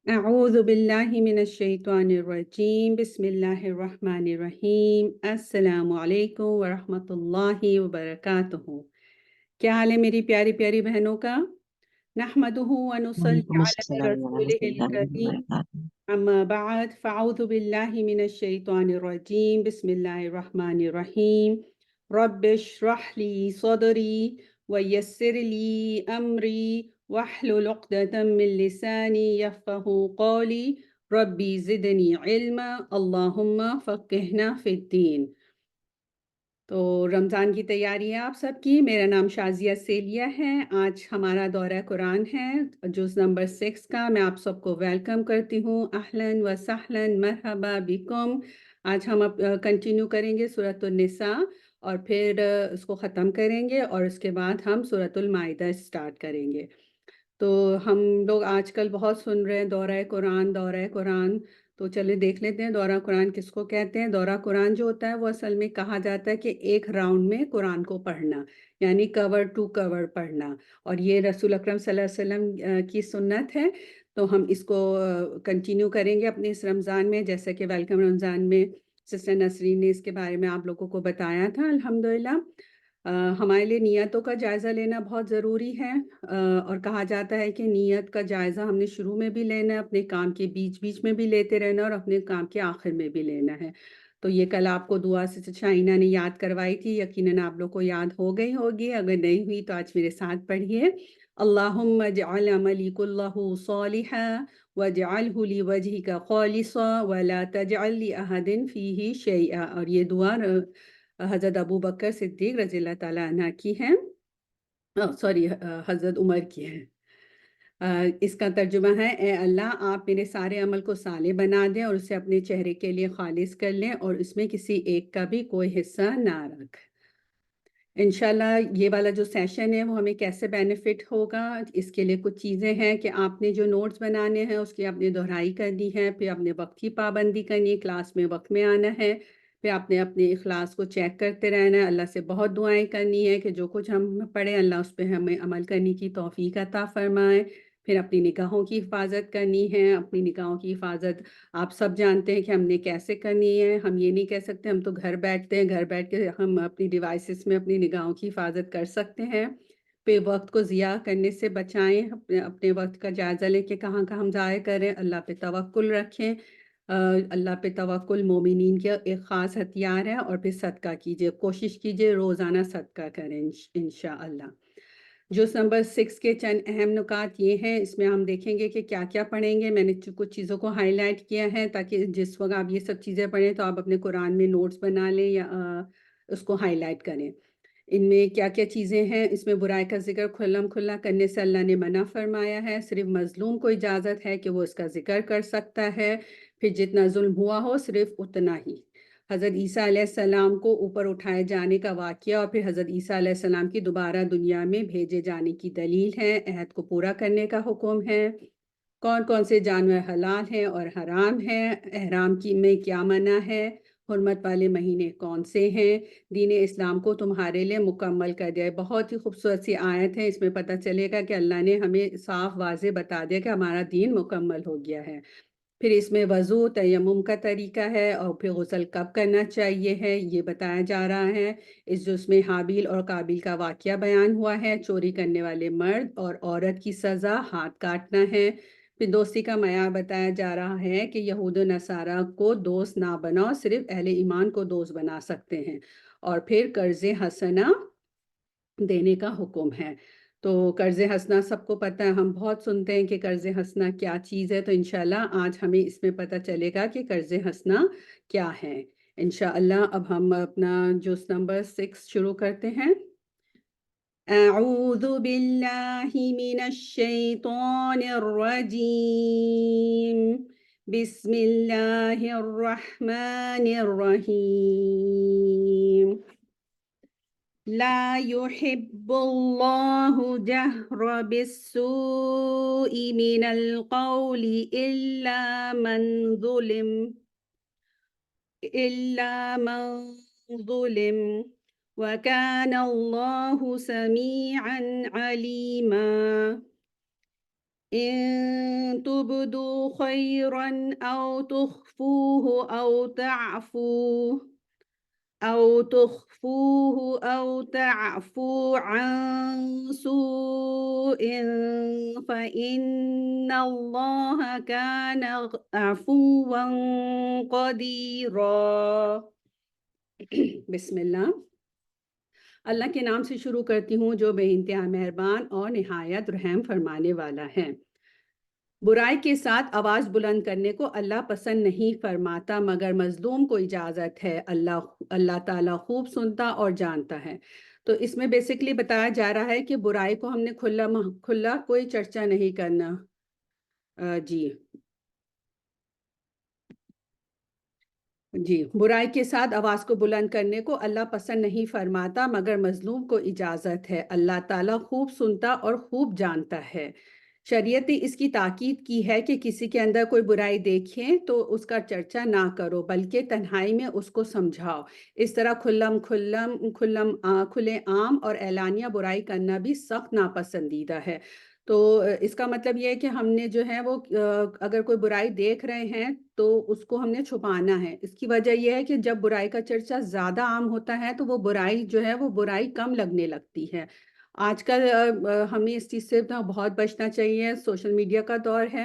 اعوذ باللہ من الشیطان الرجیم، بسم اللہ الرحمن الرحیم۔ السلام علیکم ورحمۃ اللہ وبرکاتہ۔ کیا حال ہے میری پیاری پیاری بہنوں کا؟ نحمدہ ونصلی وعلیکم علی السلام رسولہ ورحمۃ اللہ الکریم، وبرکاتہ۔ اما بعد فاعوذ باللہ من الشیطان الرجیم، بسم اللہ الرحمن الرحیم۔ رب اشرح لی صدری ویسر لی امری واحلل عقدۃ من لسانی یفقہوا قولی ربی زدنی علما اللہم فقہنا فی الدین۔ تو رمضان کی تیاری ہے آپ سب کی۔ میرا نام شازیہ سیلیہ ہے۔ آج ہمارا دورہ قرآن ہے جز نمبر 6 کا۔ میں آپ سب کو ویلکم کرتی ہوں، اہلاً و سہلاً، مرحبا بکم۔ آج ہم کنٹینیو کریں گے سورۃ النساء اور پھر اس کو ختم کریں گے، اور اس کے بعد ہم سورۃ المائدہ سٹارٹ کریں گے۔ تو ہم لوگ آج کل بہت سن رہے ہیں دورہ قرآن، دورہ قرآن۔ تو چلے دیکھ لیتے ہیں دورہ قرآن کس کو کہتے ہیں۔ دورہ قرآن جو ہوتا ہے وہ اصل میں کہا جاتا ہے کہ ایک راؤنڈ میں قرآن کو پڑھنا، یعنی کور ٹو کور پڑھنا، اور یہ رسول اکرم صلی اللہ علیہ وسلم کی سنت ہے۔ تو ہم اس کو کنٹینیو کریں گے اپنے اس رمضان میں، جیسا کہ ویلکم رمضان میں سسٹر نسرین نے اس کے بارے میں آپ لوگوں کو بتایا تھا الحمدللہ۔ ہمارے لیے نیتوں کا جائزہ لینا بہت ضروری ہے، اور کہا جاتا ہے کہ نیت کا جائزہ ہم نے شروع میں بھی لینا ہے، اپنے کام کے بیچ بیچ میں بھی لیتے رہنا، اور اپنے کام کے آخر میں بھی لینا ہے۔ تو یہ کل آپ کو دعا سے شائنہ نے یاد کروائی تھی، یقیناً آپ لوگ کو یاد ہو گئی ہوگی، اگر نہیں ہوئی تو آج میرے ساتھ پڑھیے۔ اللہم اجعل عملی کلہ صالحا واجعلہ لوجہک خالصا ولا تجعل لأحد فیہ شیئا۔ اور یہ دعا حضرت ابو بکر صدیق رضی اللہ تعالیٰ عنہ کی ہے، سوری حضرت عمر کی ہے۔ اس کا ترجمہ ہے: اے اللہ، آپ میرے سارے عمل کو صالح بنا دیں اور اسے اپنے چہرے کے لیے خالص کر لیں، اور اس میں کسی ایک کا بھی کوئی حصہ نہ رکھ۔ انشاءاللہ یہ والا جو سیشن ہے وہ ہمیں کیسے بینیفٹ ہوگا، اس کے لیے کچھ چیزیں ہیں کہ آپ نے جو نوٹس بنانے ہیں اس کی آپ نے دہرائی کرنی ہے، پھر اپنے وقت کی پابندی کرنی ہے، کلاس میں وقت میں آنا ہے، پھر آپ نے اپنے اخلاص کو چیک کرتے رہنا ہے، اللہ سے بہت دعائیں کرنی ہے کہ جو کچھ ہم پڑھیں اللہ اس پہ ہمیں عمل کرنے کی توفیق عطا فرمائے۔ پھر اپنی نگاہوں کی حفاظت کرنی ہے۔ اپنی نگاہوں کی حفاظت آپ سب جانتے ہیں کہ ہم نے کیسے کرنی ہے۔ ہم یہ نہیں کہہ سکتے ہم تو گھر بیٹھتے ہیں، گھر بیٹھ کے ہم اپنی ڈیوائسز میں اپنی نگاہوں کی حفاظت کر سکتے ہیں۔ پہ وقت کو ضیاع کرنے سے بچائیں، اپنے وقت کا جائزہ لیں کہ کہاں کہاں ہم ضائع کریں، اللہ پہ توکل رکھیں۔ اللہ پہ توکل مومنین کا ایک خاص ہتھیار ہے۔ اور پھر صدقہ کیجئے، کوشش کیجئے روزانہ صدقہ کریں انشاءاللہ۔ جو نمبر 6 کے چند اہم نکات یہ ہیں، اس میں ہم دیکھیں گے کہ کیا کیا پڑھیں گے۔ میں نے کچھ چیزوں کو ہائی لائٹ کیا ہے تاکہ جس وقت آپ یہ سب چیزیں پڑھیں تو آپ اپنے قرآن میں نوٹس بنا لیں یا اس کو ہائی لائٹ کریں۔ ان میں کیا کیا چیزیں ہیں، اس میں برائی کا ذکر کھلم کھلا کرنے سے اللہ نے منع فرمایا ہے۔ صرف مظلوم کو اجازت ہے کہ وہ اس کا ذکر کر سکتا ہے، پھر جتنا ظلم ہوا ہو صرف اتنا ہی۔ حضرت عیسیٰ علیہ السلام کو اوپر اٹھائے جانے کا واقعہ اور پھر حضرت عیسیٰ علیہ السلام کی دوبارہ دنیا میں بھیجے جانے کی دلیل ہے۔ عہد کو پورا کرنے کا حکم ہے۔ کون کون سے جانور حلال ہیں اور حرام ہیں، احرام کی میں کیا منع ہے، حرمت والے مہینے کون سے ہیں، دین اسلام کو تمہارے لیے مکمل کر دیا ہے۔ بہت ہی خوبصورت سی آیت ہے، اس میں پتہ چلے گا کہ اللہ نے ہمیں صاف واضح بتا دیا کہ ہمارا دین مکمل ہو گیا ہے۔ پھر اس میں وضو، تیمم کا طریقہ ہے، اور پھر غسل کب کرنا چاہیے ہے یہ بتایا جا رہا ہے۔ اس جز میں حابیل اور قابیل کا واقعہ بیان ہوا ہے۔ چوری کرنے والے مرد اور عورت کی سزا ہاتھ کاٹنا ہے۔ پھر دوستی کا معیار بتایا جا رہا ہے کہ یہود و نصارہ کو دوست نہ بناؤ، صرف اہل ایمان کو دوست بنا سکتے ہیں۔ اور پھر قرض حسنہ دینے کا حکم ہے۔ تو قرض حسنہ سب کو پتہ ہے، ہم بہت سنتے ہیں کہ قرض حسنہ کیا چیز ہے، تو انشاءاللہ آج ہمیں اس میں پتہ چلے گا کہ قرض حسنہ کیا ہے انشاءاللہ۔ اب ہم اپنا جز نمبر 6 شروع کرتے ہیں۔ اعوذ باللہ من الشیطان الرجیم، بسم اللہ الرحمن الرحیم۔ لا يحب الله جهر بالسوء من القول إلا من ظلم وكان الله سميعا عليما۔ إن تبدوا خيرا أو تخفوه أو تعفو عن سوء فإن الله كان عفوا قديرا۔ بسم اللہ، اللہ کے نام سے شروع کرتی ہوں جو بے انتہا مہربان اور نہایت رحم فرمانے والا ہے۔ برائی کے ساتھ آواز بلند کرنے کو اللہ پسند نہیں فرماتا، مگر مظلوم کو اجازت ہے۔ اللہ تعالیٰ خوب سنتا اور جانتا ہے۔ تو اس میں بیسکلی بتایا جا رہا ہے کہ برائی کو ہم نے کھلا کوئی چرچا نہیں کرنا۔ جی، برائی کے ساتھ آواز کو بلند کرنے کو اللہ پسند نہیں فرماتا، مگر مظلوم کو اجازت ہے۔ اللہ تعالیٰ خوب سنتا اور خوب جانتا ہے۔ شریعت نے اس کی تاکید کی ہے کہ کسی کے اندر کوئی برائی دیکھیں تو اس کا چرچا نہ کرو، بلکہ تنہائی میں اس کو سمجھاؤ۔ اس طرح کھلے عام اور اعلانیہ برائی کرنا بھی سخت ناپسندیدہ ہے۔ تو اس کا مطلب یہ ہے کہ ہم نے جو ہے وہ اگر کوئی برائی دیکھ رہے ہیں تو اس کو ہم نے چھپانا ہے۔ اس کی وجہ یہ ہے کہ جب برائی کا چرچا زیادہ عام ہوتا ہے تو وہ برائی جو ہے وہ برائی کم لگنے لگتی ہے۔ آج کل ہمیں اس چیز سے بہت بچنا چاہیے، سوشل میڈیا کا دور ہے،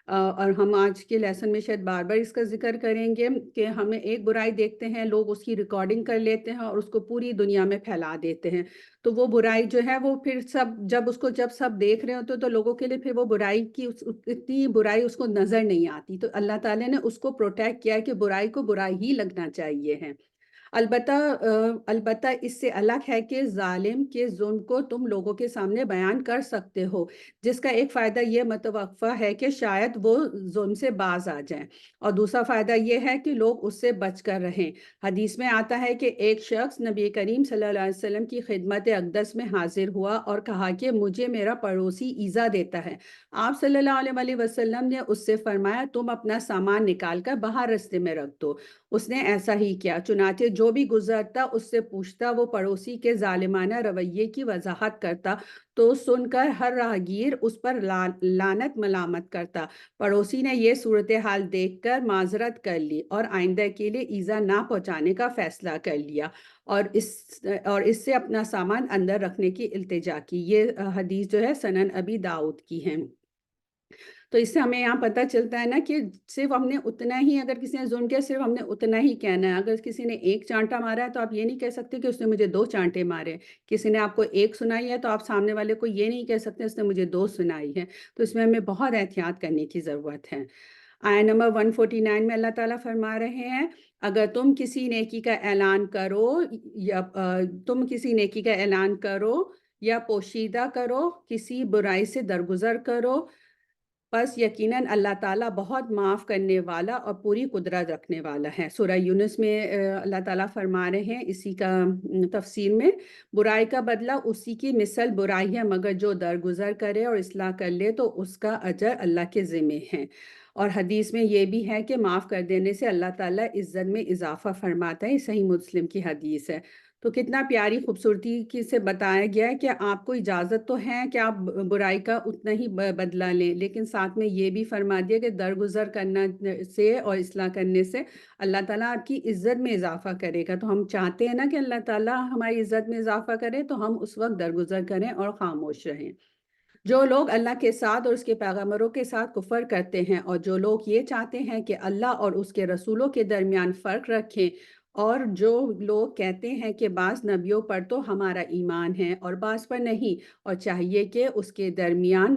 اور ہم آج کے لیسن میں شاید بار بار اس کا ذکر کریں گے کہ ہمیں ایک برائی دیکھتے ہیں، لوگ اس کی ریکارڈنگ کر لیتے ہیں اور اس کو پوری دنیا میں پھیلا دیتے ہیں۔ تو وہ برائی جو ہے وہ پھر جب سب دیکھ رہے ہوتے تو لوگوں کے لیے پھر وہ برائی کی اتنی برائی اس کو نظر نہیں آتی۔ تو اللہ تعالیٰ نے اس کو پروٹیکٹ کیا ہے کہ برائی کو برائی ہی لگنا چاہیے ہے۔ البتہ اس سے الگ ہے کہ ظالم کے ظلم کو تم لوگوں کے سامنے بیان کر سکتے ہو، جس کا ایک فائدہ یہ متوقع ہے کہ شاید وہ ظلم سے باز آ جائیں، اور دوسرا فائدہ یہ ہے کہ لوگ اس سے بچ کر رہیں۔ حدیث میں آتا ہے کہ ایک شخص نبی کریم صلی اللہ علیہ وسلم کی خدمت اقدس میں حاضر ہوا اور کہا کہ مجھے میرا پڑوسی ایذا دیتا ہے۔ آپ صلی اللہ علیہ وسلم نے اس سے فرمایا تم اپنا سامان نکال کر باہر رستے میں رکھ دو۔ اس نے ایسا ہی کیا، چنانچہ جو بھی گزرتا اس سے پوچھتا، وہ پڑوسی کے ظالمانہ رویے کی وضاحت کرتا، تو سن کر ہر راہگیر اس پر لعنت ملامت کرتا۔ پڑوسی نے یہ صورتحال دیکھ کر معذرت کر لی اور آئندہ کے لیے ایذا نہ پہنچانے کا فیصلہ کر لیا، اور اس سے اپنا سامان اندر رکھنے کی التجا کی۔ یہ حدیث جو ہے سنن ابی داؤد کی ہے۔ تو اس سے ہمیں یہاں پتہ چلتا ہے نا کہ صرف ہم نے اتنا ہی، اگر کسی نے ظلم کیا صرف ہم نے اتنا ہی کہنا ہے۔ اگر کسی نے ایک چانٹا مارا ہے تو آپ یہ نہیں کہہ سکتے کہ اس نے مجھے 2 چانٹے مارے۔ کسی نے آپ کو ایک سنائی ہے تو آپ سامنے والے کو یہ نہیں کہہ سکتے اس نے مجھے 2 سنائی ہے۔ تو اس میں ہمیں بہت احتیاط کرنے کی ضرورت ہے۔ آیت نمبر 149 میں اللہ تعالیٰ فرما رہے ہیں، اگر تم کسی نیکی کا اعلان کرو یا پوشیدہ کرو، کسی برائی سے درگزر کرو، پس یقیناً اللہ تعالیٰ بہت معاف کرنے والا اور پوری قدرت رکھنے والا ہے۔ سورہ یونس میں اللہ تعالیٰ فرما رہے ہیں اسی کا تفسیر میں، برائی کا بدلہ اسی کی مثل برائی ہے، مگر جو درگزر کرے اور اصلاح کر لے تو اس کا اجر اللہ کے ذمہ ہے۔ اور حدیث میں یہ بھی ہے کہ معاف کر دینے سے اللہ تعالیٰ عزت میں اضافہ فرماتا ہے، یہ صحیح مسلم کی حدیث ہے۔ تو کتنا پیاری خوبصورتی سے بتایا گیا ہے کہ آپ کو اجازت تو ہے کہ آپ برائی کا اتنا ہی بدلہ لیں، لیکن ساتھ میں یہ بھی فرما دیا کہ درگزر کرنا سے اور اصلاح کرنے سے اللہ تعالیٰ آپ کی عزت میں اضافہ کرے گا۔ تو ہم چاہتے ہیں نا کہ اللہ تعالیٰ ہماری عزت میں اضافہ کرے، تو ہم اس وقت درگزر کریں اور خاموش رہیں۔ جو لوگ اللہ کے ساتھ اور اس کے پیغمبروں کے ساتھ کفر کرتے ہیں، اور جو لوگ یہ چاہتے ہیں کہ اللہ اور اس کے رسولوں کے درمیان فرق رکھیں، اور جو لوگ کہتے ہیں کہ بعض نبیوں پر تو ہمارا ایمان ہے اور بعض پر نہیں، اور چاہیے کہ اس کے درمیان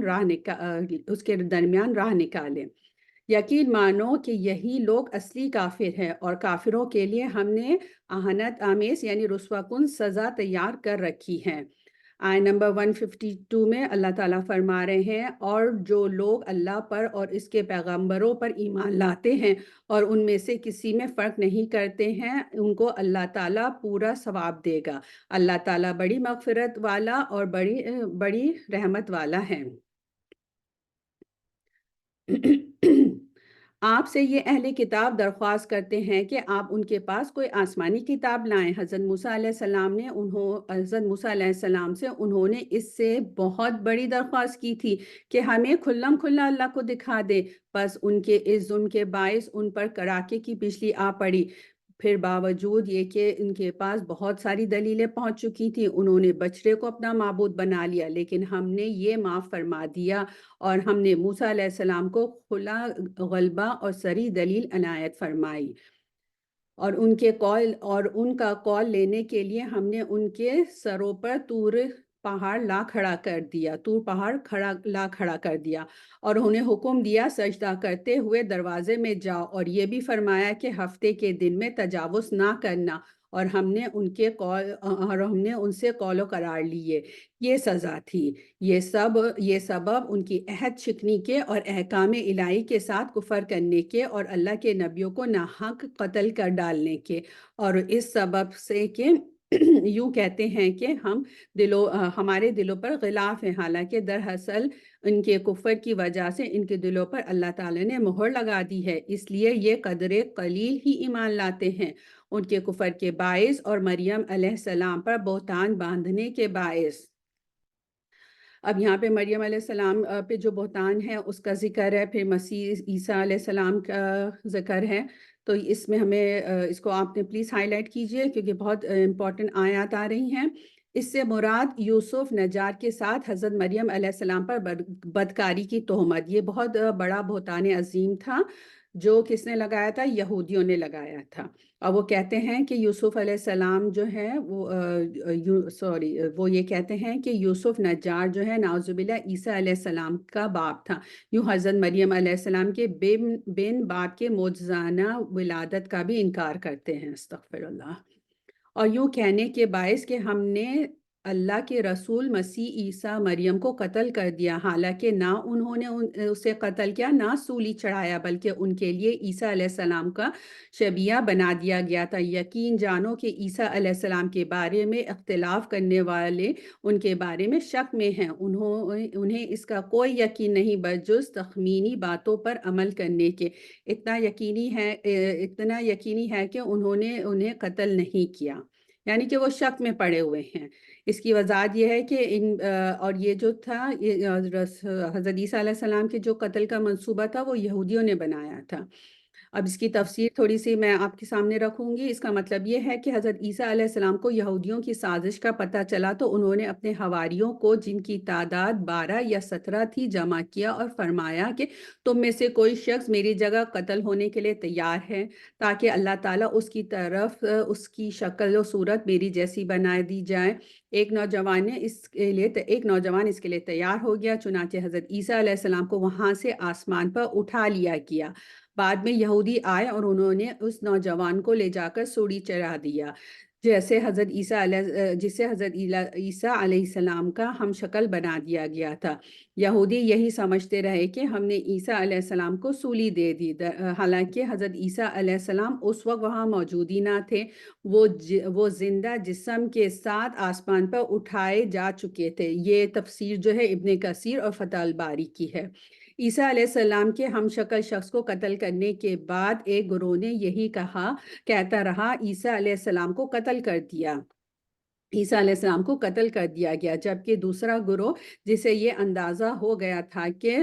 راہ نکالیں۔ یقین مانو کہ یہی لوگ اصلی کافر ہیں، اور کافروں کے لیے ہم نے اہانت آمیز یعنی رسوا کن سزا تیار کر رکھی ہے۔ آیت نمبر 152 میں اللہ تعالیٰ فرما رہے ہیں، اور جو لوگ اللہ پر اور اس کے پیغمبروں پر ایمان لاتے ہیں اور ان میں سے کسی میں فرق نہیں کرتے ہیں، ان کو اللہ تعالیٰ پورا ثواب دے گا۔ اللہ تعالیٰ بڑی مغفرت والا اور بڑی رحمت والا ہے۔ آپ سے یہ اہل کتاب درخواست کرتے ہیں کہ آپ ان کے پاس کوئی آسمانی کتاب لائیں۔ حضرت موسیٰ علیہ السلام نے حضرت موسیٰ علیہ السلام سے انہوں نے اس سے بہت بڑی درخواست کی تھی کہ ہمیں کھلم کھلا اللہ کو دکھا دے، بس ان کے اس ظلم کے باعث ان پر کڑاکے کی بجلی آ پڑی۔ پھر باوجود یہ کہ ان کے پاس بہت ساری دلیلیں پہنچ چکی تھیں، انہوں نے بچڑے کو اپنا معبود بنا لیا، لیکن ہم نے یہ معاف فرما دیا اور ہم نے موسیٰ علیہ السلام کو کھلا غلبہ اور صریح دلیل عنایت فرمائی، اور ان کا قول لینے کے لیے ہم نے ان کے سروں پر طور پہاڑ لا کھڑا کر دیا اور انہیں حکم دیا سجدہ کرتے ہوئے دروازے میں جاؤ، اور یہ بھی فرمایا کہ ہفتے کے دن میں تجاوز نہ کرنا، اور ہم نے ان سے قول و قرار لیے۔ یہ سزا تھی، یہ سبب ان کی عہد شکنی کے اور احکام الہی کے ساتھ کفر کرنے کے اور اللہ کے نبیوں کو ناحق قتل کر ڈالنے کے، اور اس سبب سے کہ یوں کہتے ہیں کہ ہمارے دلوں پر غلاف ہے، حالانکہ دراصل ان کے کفر کی وجہ سے ان کے دلوں پر اللہ تعالی نے مہر لگا دی ہے، اس لیے یہ قدر قلیل ہی ایمان لاتے ہیں، ان کے کفر کے باعث اور مریم علیہ السلام پر بہتان باندھنے کے باعث۔ اب یہاں پہ مریم علیہ السلام پہ جو بہتان ہے اس کا ذکر ہے، پھر مسیح عیسیٰ علیہ السلام کا ذکر ہے، تو اس میں ہمیں اس کو آپ نے پلیز ہائی لائٹ کیجئے کیونکہ بہت امپورٹنٹ آیات آ رہی ہیں۔ اس سے مراد یوسف نجار کے ساتھ حضرت مریم علیہ السلام پر بدکاری کی تہمت، یہ بہت بڑا بہتان عظیم تھا جو کس نے لگایا تھا؟ یہودیوں نے لگایا تھا، اور وہ کہتے ہیں کہ یوسف علیہ السلام جو ہے وہ یہ کہتے ہیں کہ یوسف نجار جو ہے نعوذ باللہ عیسیٰ علیہ السلام کا باپ تھا، یوں حضرت مریم علیہ السلام کے بن باپ کے معجزانہ ولادت کا بھی انکار کرتے ہیں، استغفر اللہ، اور یوں کہنے کے باعث کہ ہم نے اللہ کے رسول مسیح عیسیٰ مریم کو قتل کر دیا، حالانکہ نہ انہوں نے اسے قتل کیا، نہ سولی چڑھایا، بلکہ ان کے لیے عیسیٰ علیہ السلام کا شبیہ بنا دیا گیا تھا۔ یقین جانو کہ عیسیٰ علیہ السلام کے بارے میں اختلاف کرنے والے ان کے بارے میں شک میں ہیں، انہیں اس کا کوئی یقین نہیں بجز تخمینی باتوں پر عمل کرنے کے، اتنا یقینی ہے کہ انہوں نے انہیں قتل نہیں کیا، یعنی کہ وہ شک میں پڑے ہوئے ہیں۔ اس کی وضاحت یہ ہے کہ اور یہ جو تھا حضرت عیسیٰ علیہ السلام کے جو قتل کا منصوبہ تھا وہ یہودیوں نے بنایا تھا۔ اب اس کی تفسیر تھوڑی سی میں آپ کے سامنے رکھوں گی۔ اس کا مطلب یہ ہے کہ حضرت عیسیٰ علیہ السلام کو یہودیوں کی سازش کا پتہ چلا تو انہوں نے اپنے حواریوں کو، جن کی تعداد 12 یا 17 تھی، جمع کیا اور فرمایا کہ تم میں سے کوئی شخص میری جگہ قتل ہونے کے لیے تیار ہے تاکہ اللہ تعالیٰ اس کی طرف اس کی شکل و صورت میری جیسی بنا دی جائے۔ ایک نوجوان اس کے لیے تیار ہو گیا، چنانچہ حضرت عیسیٰ علیہ السلام کو وہاں سے آسمان پر اٹھا لیا گیا۔ بعد میں یہودی آئے اور انہوں نے اس نوجوان کو لے جا کر سولی چڑھا دیا، جسے حضرت عیسیٰ علیہ السلام کا ہم شکل بنا دیا گیا تھا۔ یہودی یہی سمجھتے رہے کہ ہم نے عیسیٰ علیہ السلام کو سولی دے دی، حالانکہ حضرت عیسیٰ علیہ السلام اس وقت وہاں موجود ہی نہ تھے، وہ زندہ جسم کے ساتھ آسمان پر اٹھائے جا چکے تھے۔ یہ تفسیر جو ہے ابن کثیر اور فتح الباری کی ہے۔ عیسیٰ علیہ السلام کے ہم شکل شخص کو قتل کرنے کے بعد ایک گروہ نے یہی کہتا رہا عیسیٰ علیہ السلام کو قتل کر دیا، عیسیٰ علیہ السلام کو قتل کر دیا گیا، جبکہ دوسرا گروہ جسے یہ اندازہ ہو گیا تھا کہ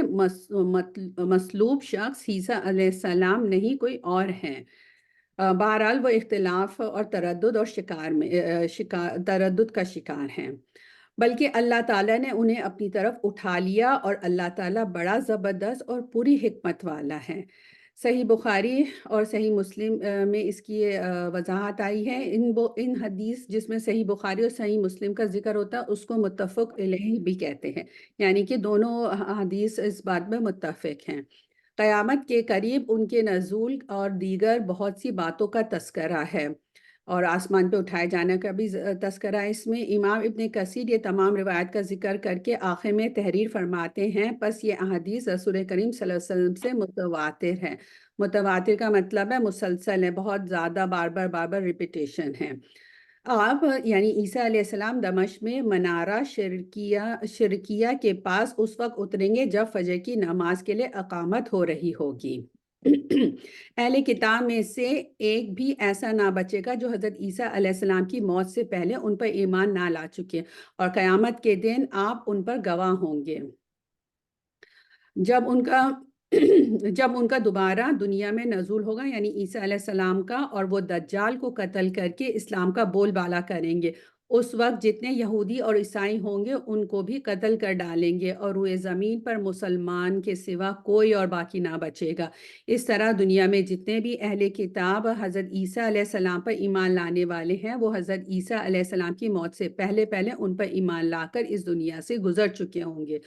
مصلوب شخص عیسیٰ علیہ السلام نہیں کوئی اور ہیں، بہرحال وہ اختلاف اور تردد کا شکار ہیں، بلکہ اللہ تعالیٰ نے انہیں اپنی طرف اٹھا لیا، اور اللہ تعالیٰ بڑا زبردست اور پوری حکمت والا ہے۔ صحیح بخاری اور صحیح مسلم میں اس کی وضاحت آئی ہے۔ ان حدیث جس میں صحیح بخاری اور صحیح مسلم کا ذکر ہوتا ہے اس کو متفق علیہ بھی کہتے ہیں، یعنی کہ دونوں حدیث اس بات میں متفق ہیں۔ قیامت کے قریب ان کے نزول اور دیگر بہت سی باتوں کا تذکرہ ہے، اور آسمان پہ اٹھائے جانے کا بھی تذکرہ ہے۔ اس میں امام ابن کثیر یہ تمام روایت کا ذکر کر کے آخر میں تحریر فرماتے ہیں، پس یہ احادیث رسول کریم صلی اللہ علیہ وسلم سے متواتر ہے۔ متواتر کا مطلب ہے مسلسل ہے، بہت زیادہ بار بار ریپیٹیشن ہے۔ آپ یعنی عیسیٰ علیہ السلام دمشق میں منارہ شرکیہ کے پاس اس وقت اتریں گے جب فجر کی نماز کے لیے اقامت ہو رہی ہوگی۔ اہل کتاب میں سے ایک بھی ایسا نہ بچے گا جو حضرت عیسیٰ علیہ السلام کی موت سے پہلے ان پر ایمان نہ لا چکے، اور قیامت کے دن آپ ان پر گواہ ہوں گے۔ جب ان کا جب ان کا دوبارہ دنیا میں نزول ہوگا، یعنی عیسیٰ علیہ السلام کا، اور وہ دجال کو قتل کر کے اسلام کا بول بالا کریں گے، اس وقت جتنے یہودی اور عیسائی ہوں گے ان کو بھی قتل کر ڈالیں گے، اور روئے زمین پر مسلمان کے سوا کوئی اور باقی نہ بچے گا۔ اس طرح دنیا میں جتنے بھی اہل کتاب حضرت عیسیٰ علیہ السلام پر ایمان لانے والے ہیں، وہ حضرت عیسیٰ علیہ السلام کی موت سے پہلے ان پر ایمان لا کر اس دنیا سے گزر چکے ہوں گے،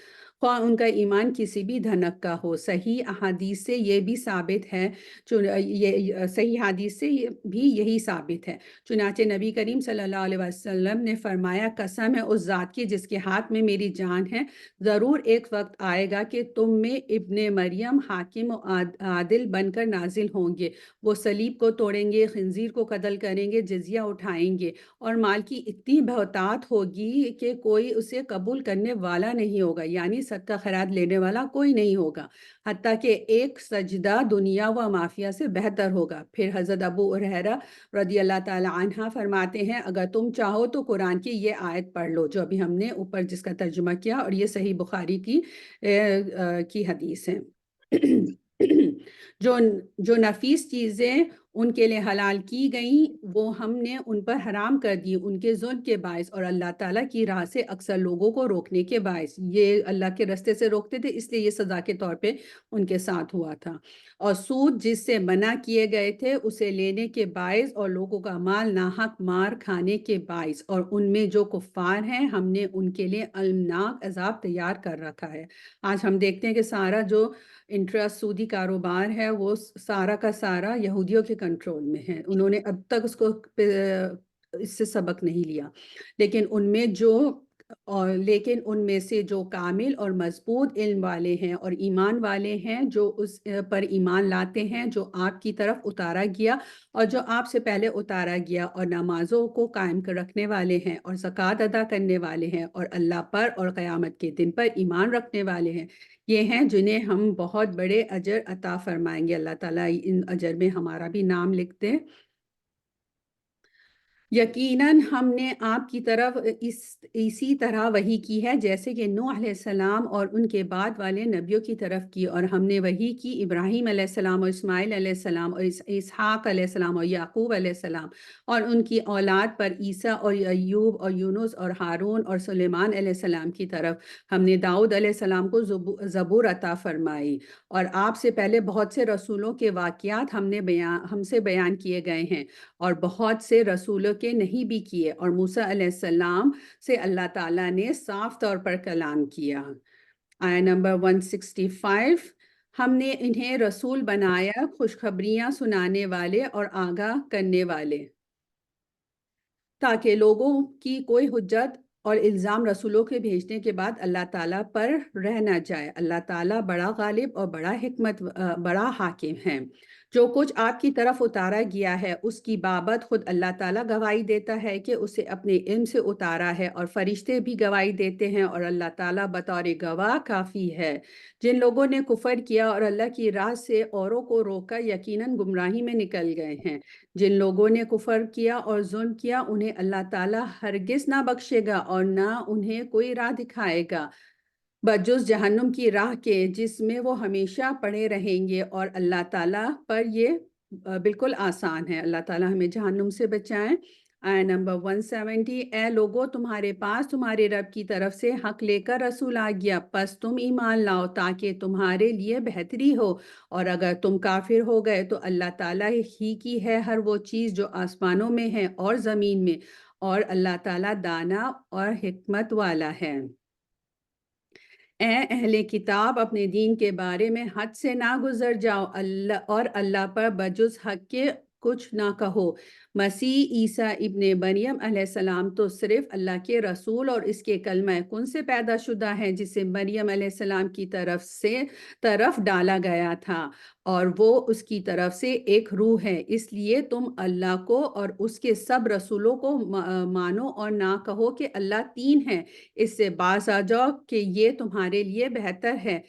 خواہ ان کا ایمان کسی بھی دھنک کا ہو۔ صحیح احادیث سے یہ بھی ثابت ہے، صحیح حدیث سے بھی یہی ثابت ہے۔ چنانچہ نبی کریم صلی اللہ علیہ وسلم نے فرمایا، قسم ہے اس ذات کی جس کے ہاتھ میں میری جان ہے، ضرور ایک وقت آئے گا کہ تم میں ابن مریم حاکم و عادل بن کر نازل ہوں گے۔ وہ صلیب کو توڑیں گے، خنزیر کو قتل کریں گے، جزیہ اٹھائیں گے، اور مال کی اتنی بہتات ہوگی کہ کوئی اسے قبول کرنے والا نہیں ہوگا، یعنی صدقہ خیرات لینے والا کوئی نہیں ہوگا، حتیٰ کہ ایک سجدہ دنیا و مافیہ سے بہتر ہوگا۔ پھر حضرت ابو ہریرہ رضی اللہ تعالی عنہ فرماتے ہیں، اگر تم چاہو تو قرآن کی یہ آیت پڑھ لو جو ابھی ہم نے اوپر جس کا ترجمہ کیا، اور یہ صحیح بخاری کی حدیث ہے۔ جو نفیس چیزیں ان کے لیے حلال کی گئیں وہ ہم نے ان پر حرام کر دی ان کے ظلم کے باعث، اور اللہ تعالیٰ کی راہ سے اکثر لوگوں کو روکنے کے باعث۔ یہ اللہ کے رستے سے روکتے تھے، اس لیے یہ سزا کے طور پہ ان کے ساتھ ہوا تھا۔ اور سود جس سے منع کیے گئے تھے اسے لینے کے باعث، اور لوگوں کا مال ناحق مار کھانے کے باعث، اور ان میں جو کفار ہیں ہم نے ان کے لیے المناک عذاب تیار کر رکھا ہے۔ آج ہم دیکھتے ہیں کہ سارا جو انٹرسٹ سودی کاروبار ہے وہ سارا کا سارا یہودیوں کے کنٹرول میں ہے۔ انہوں نے اب تک اس سے سبق نہیں لیا، لیکن ان میں سے جو کامل اور مضبوط علم والے ہیں اور ایمان والے ہیں، جو اس پر ایمان لاتے ہیں جو آپ کی طرف اتارا گیا اور جو آپ سے پہلے اتارا گیا، اور نمازوں کو قائم رکھنے والے ہیں اور زکوٰۃ ادا کرنے والے ہیں، اور اللہ پر اور قیامت کے دن پر ایمان رکھنے والے ہیں، یہ ہیں جنہیں ہم بہت بڑے اجر عطا فرمائیں گے۔ اللہ تعالیٰ ان اجر میں ہمارا بھی نام لکھ دے۔ یقیناً ہم نے آپ کی طرف اسی طرح وحی کی ہے جیسے کہ نوح علیہ السلام اور ان کے بعد والے نبیوں کی طرف کی، اور ہم نے وحی کی ابراہیم علیہ السلام اور اسماعیل علیہ السلام اور اسحاق علیہ السلام اور یعقوب علیہ السلام اور ان کی اولاد پر عیسیٰ اور ایوب اور یونس اور ہارون اور سلیمان علیہ السلام کی طرف۔ ہم نے داؤد علیہ السلام کو زبور عطا فرمائی، اور آپ سے پہلے بہت سے رسولوں کے واقعات ہم سے بیان کیے گئے ہیں، اور بہت سے رسولوں کے نہیں بھی کیے، اور موسیٰ علیہ السلام سے اللہ تعالیٰ نے صاف طور پر کلام کیا۔ آیت نمبر 165، ہم نے انہیں رسول بنایا، خوشخبریاں سنانے والے اور آگاہ کرنے والے، تاکہ لوگوں کی کوئی حجت اور الزام رسولوں کے بھیجنے کے بعد اللہ تعالیٰ پر رہ نہ جائے۔ اللہ تعالیٰ بڑا غالب اور بڑا حاکم ہے۔ جو کچھ آپ کی طرف اتارا گیا ہے اس کی بابت خود اللہ تعالیٰ گواہی دیتا ہے کہ اسے اپنے علم سے اتارا ہے، اور فرشتے بھی گواہی دیتے ہیں، اور اللہ تعالیٰ بطور گواہ کافی ہے۔ جن لوگوں نے کفر کیا اور اللہ کی راہ سے اوروں کو روکا یقیناً گمراہی میں نکل گئے ہیں۔ جن لوگوں نے کفر کیا اور ظلم کیا انہیں اللہ تعالیٰ ہرگز نہ بخشے گا اور نہ انہیں کوئی راہ دکھائے گا بجز جہنم کی راہ کے، جس میں وہ ہمیشہ پڑے رہیں گے، اور اللہ تعالیٰ پر یہ بالکل آسان ہے۔ اللہ تعالیٰ ہمیں جہنم سے بچائیں۔ آیت نمبر 170، اے لوگو تمہارے پاس تمہارے رب کی طرف سے حق لے کر رسول آ گیا، پس تم ایمان لاؤ تاکہ تمہارے لیے بہتری ہو، اور اگر تم کافر ہو گئے تو اللہ تعالیٰ ہی کی ہے ہر وہ چیز جو آسمانوں میں ہے اور زمین میں، اور اللہ تعالیٰ دانا اور حکمت والا ہے۔ اے اہل کتاب، اپنے دین کے بارے میں حد سے نہ گزر جاؤ، اللہ پر بجز حق کے کچھ نہ کہو۔ مسیح عیسیٰ ابن مریم علیہ السلام تو صرف اللہ کے رسول اور اس کے کلمہ کن سے پیدا شدہ ہے، جسے مریم علیہ السلام کی طرف ڈالا گیا تھا، اور وہ اس کی طرف سے ایک روح ہے۔ اس لیے تم اللہ کو اور اس کے سب رسولوں کو مانو اور نہ کہو کہ اللہ تین ہے، اس سے باز آ جاؤ کہ یہ تمہارے لیے بہتر ہے۔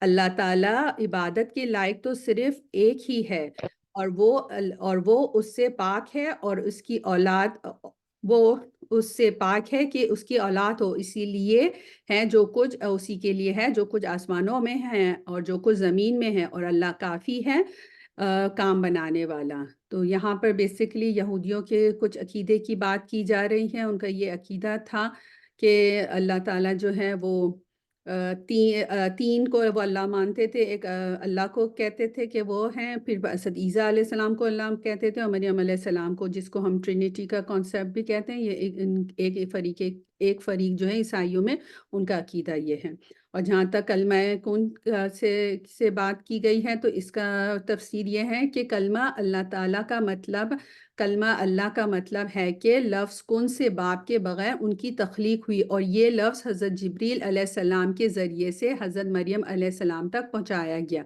اللہ تعالیٰ عبادت کے لائق تو صرف ایک ہی ہے، اور وہ اس سے پاک ہے، اور اس کی اولاد، وہ اس سے پاک ہے کہ اس کی اولاد ہو، اسی لیے ہے جو کچھ اسی کے لیے ہے جو کچھ آسمانوں میں ہے اور جو کچھ زمین میں ہے، اور اللہ کافی ہے کام بنانے والا۔ تو یہاں پر بیسکلی یہودیوں کے کچھ عقیدے کی بات کی جا رہی ہے۔ ان کا یہ عقیدہ تھا کہ اللہ تعالیٰ جو ہے وہ تین کو وہ اللہ مانتے تھے۔ ایک اللہ کو کہتے تھے کہ وہ ہیں، پھر اسد عیسیٰ علیہ السلام کو اللہ کہتے تھے، اور مریم علیہ السلام کو، جس کو ہم ٹرینیٹی کا کانسیپٹ بھی کہتے ہیں۔ یہ ایک فریق جو ہے عیسائیوں میں، ان کا عقیدہ یہ ہے۔ اور جہاں تک کلمہ کن سے بات کی گئی ہے، تو اس کا تفسیر یہ ہے کہ کلمہ اللہ کا مطلب ہے کہ لفظ کن سے باپ کے بغیر ان کی تخلیق ہوئی، اور یہ لفظ حضرت جبریل علیہ السلام کے ذریعے سے حضرت مریم علیہ السلام تک پہنچایا گیا۔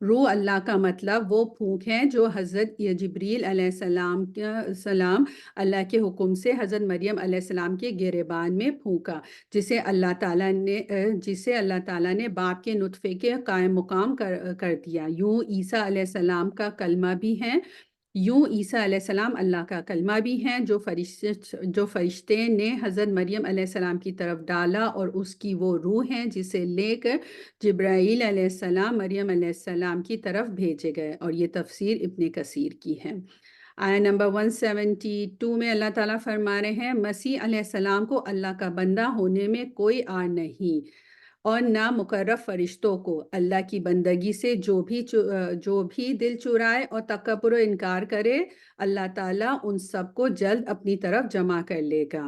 روح اللہ کا مطلب وہ پھونک ہے جو حضرت جبریل علیہ السلام اللہ کے حکم سے حضرت مریم علیہ السلام کے گریبان میں پھونکا، جسے اللہ تعالیٰ نے باپ کے نطفے کے قائم مقام کر دیا۔ یوں عیسیٰ علیہ السلام کا کلمہ بھی ہے، یوں عیسیٰ علیہ السلام اللہ کا کلمہ بھی ہیں، جو فرشتے نے حضرت مریم علیہ السلام کی طرف ڈالا، اور اس کی وہ روح ہیں جسے لے کر جبرائیل علیہ السلام مریم علیہ السلام کی طرف بھیجے گئے۔ اور یہ تفسیر ابن کثیر کی ہے۔ آیت نمبر 172 میں اللہ تعالیٰ فرما رہے ہیں، مسیح علیہ السلام کو اللہ کا بندہ ہونے میں کوئی عار نہیں، اور نہ مقرب فرشتوں کو۔ اللہ کی بندگی سے جو بھی دل چرائے اور تکبر و انکار کرے، اللہ تعالیٰ ان سب کو جلد اپنی طرف جمع کر لے گا۔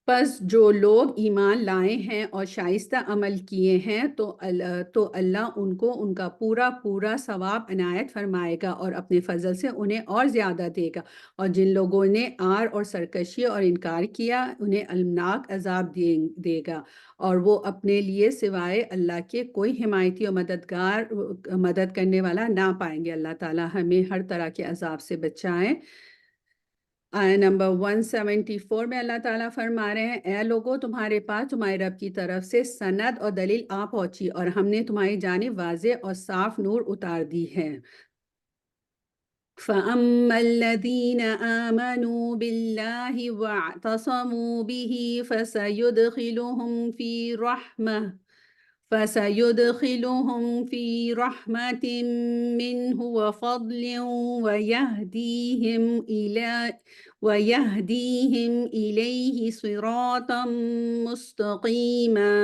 پس جو لوگ ایمان لائے ہیں اور شائستہ عمل کیے ہیں، تو اللہ ان کو ان کا پورا ثواب عنایت فرمائے گا، اور اپنے فضل سے انہیں اور زیادہ دے گا۔ اور جن لوگوں نے عار اور سرکشی اور انکار کیا، انہیں المناک عذاب دے گا، اور وہ اپنے لیے سوائے اللہ کے کوئی حمایتی اور مدد کرنے والا نہ پائیں گے۔ اللہ تعالیٰ ہمیں ہر طرح کے عذاب سے بچائیں۔ آیت نمبر 174 میں اللہ تعالیٰ فرما رہے ہیں، اے لوگو، تمہارے پاس تمہارے رب کی طرف سے سند اور دلیل آ پہنچی، اور ہم نے تمہاری جانب واضح اور صاف نور اتار دی ہے۔ فَأَمَّا الَّذِينَ آمَنُوا بِاللَّهِ وَاعْتَصَمُوا بِهِ فَسَيُدْخِلُهُمْ فِي رَحْمَةٍ مِّنْهُ وَفَضْلٍ وَيَهْدِيهِمْ إِلَيْهِ صِرَاطًا مُسْتَقِيمًا۔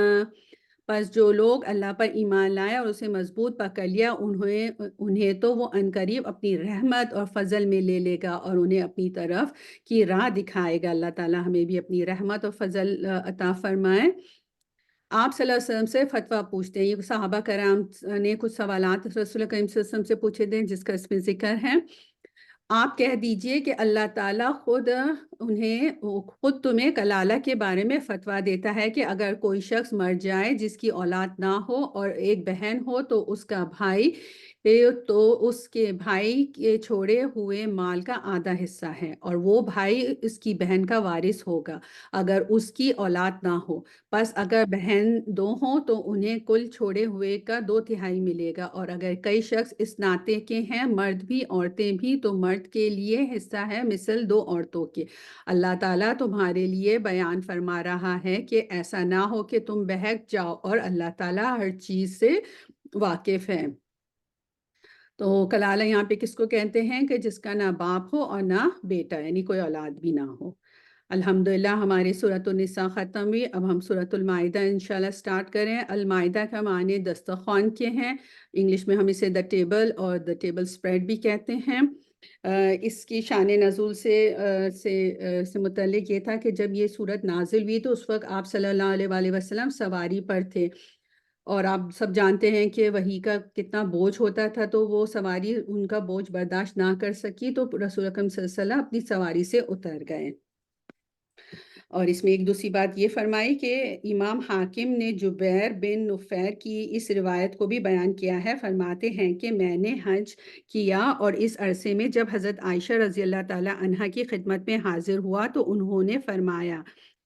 پس جو لوگ اللہ پر ایمان لائے اور اسے مضبوط پکڑ لیا، انہیں تو وہ عنقریب اپنی رحمت اور فضل میں لے لے گا، اور انہیں اپنی طرف کی راہ دکھائے گا۔ اللہ تعالیٰ ہمیں بھی اپنی رحمت اور فضل عطا فرمائے۔ آپ صلی اللہ علیہ وسلم سے فتویٰ پوچھتے ہیں۔ یہ صحابہ کرام نے کچھ سوالات رسول کریم صلی اللہ علیہ وسلم سے پوچھے تھے، جس کا اس میں ذکر ہے۔ آپ کہہ دیجئے کہ اللہ تعالیٰ خود تمہیں کلالہ کے بارے میں فتویٰ دیتا ہے کہ اگر کوئی شخص مر جائے جس کی اولاد نہ ہو اور ایک بہن ہو، تو اس کے بھائی کے چھوڑے ہوئے مال کا آدھا حصہ ہے، اور وہ بھائی اس کی بہن کا وارث ہوگا اگر اس کی اولاد نہ ہو۔ پس اگر بہن دو ہوں تو انہیں کل چھوڑے ہوئے کا 2/3 ملے گا، اور اگر کئی شخص اس ناطے کے ہیں، مرد بھی عورتیں بھی، تو مرد کے لیے حصہ ہے مثل 2 عورتوں کے۔ اللہ تعالیٰ تمہارے لیے بیان فرما رہا ہے کہ ایسا نہ ہو کہ تم بہک جاؤ، اور اللہ تعالیٰ ہر چیز سے واقف ہے۔ تو کلالہ یہاں پہ کس کو کہتے ہیں؟ کہ جس کا نہ باپ ہو اور نہ بیٹا، یعنی کوئی اولاد بھی نہ ہو۔ الحمدللہ ہماری سورۃ النساء ختم ہوئی۔ اب ہم سورۃ المائدہ انشاءاللہ سٹارٹ کریں۔ المائدہ کا معنی دسترخوان کے ہیں، انگلش میں ہم اسے دا ٹیبل اور دا ٹیبل سپریڈ بھی کہتے ہیں۔ اس کی شان نزول سے متعلق یہ تھا کہ جب یہ سورت نازل ہوئی تو اس وقت آپ صلی اللہ علیہ وآلہ وسلم سواری پر تھے، اور آپ سب جانتے ہیں کہ وحی کا کتنا بوجھ ہوتا تھا، تو وہ سواری ان کا بوجھ برداشت نہ کر سکی، تو رسول اکرم صلی اللہ علیہ وسلم اپنی سواری سے اتر گئے۔ اور اس میں ایک دوسری بات یہ فرمائی کہ امام حاکم نے جبیر بن نفیر کی اس روایت کو بھی بیان کیا ہے۔ فرماتے ہیں کہ میں نے حج کیا، اور اس عرصے میں جب حضرت عائشہ رضی اللہ تعالی عنہا کی خدمت میں حاضر ہوا، تو انہوں نے فرمایا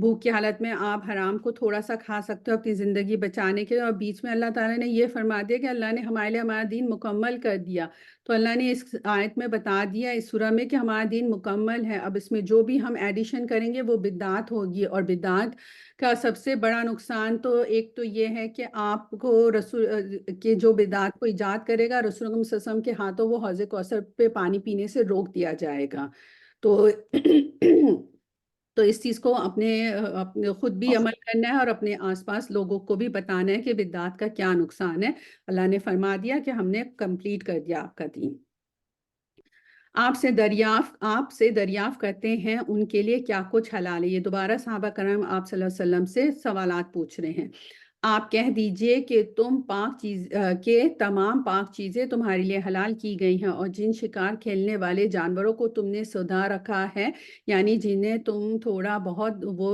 بھوک کی حالت میں آپ حرام کو تھوڑا سا کھا سکتے ہو اپنی زندگی بچانے کے لیے، اور بیچ میں اللہ تعالیٰ نے یہ فرما دیا کہ اللہ نے ہمارے لیے ہمارا دین مکمل کر دیا۔ تو اللہ نے اس آیت میں بتا دیا اس سورہ میں کہ ہمارا دین مکمل ہے، اب اس میں جو بھی ہم ایڈیشن کریں گے وہ بدعت ہوگی، اور بدعت کا سب سے بڑا نقصان تو ایک تو یہ ہے کہ آپ کو رسول کہ جو بدعت کو ایجاد کرے گا، رسول اللہ صلی اللہ علیہ وسلم کے ہاتھوں وہ حوض کوثر پہ پانی پینے سے روک دیا جائے گا۔ تو تو اس چیز کو اپنے خود بھی عمل کرنا ہے، اور اپنے آس پاس لوگوں کو بھی بتانا ہے کہ بدعات کا کیا نقصان ہے۔ اللہ نے فرما دیا کہ ہم نے کمپلیٹ کر دیا آپ کا دین۔ آپ سے دریافت کرتے ہیں ان کے لیے کیا کچھ حلال ہے۔ یہ دوبارہ صحابہ کرام آپ صلی اللہ علیہ وسلم سے سوالات پوچھ رہے ہیں۔ آپ کہہ دیجئے کہ تمام پاک چیزیں تمہارے لیے حلال کی گئی ہیں، اور جن شکار کھیلنے والے جانوروں کو تم نے سدھا رکھا ہے، یعنی جنہیں تم تھوڑا بہت وہ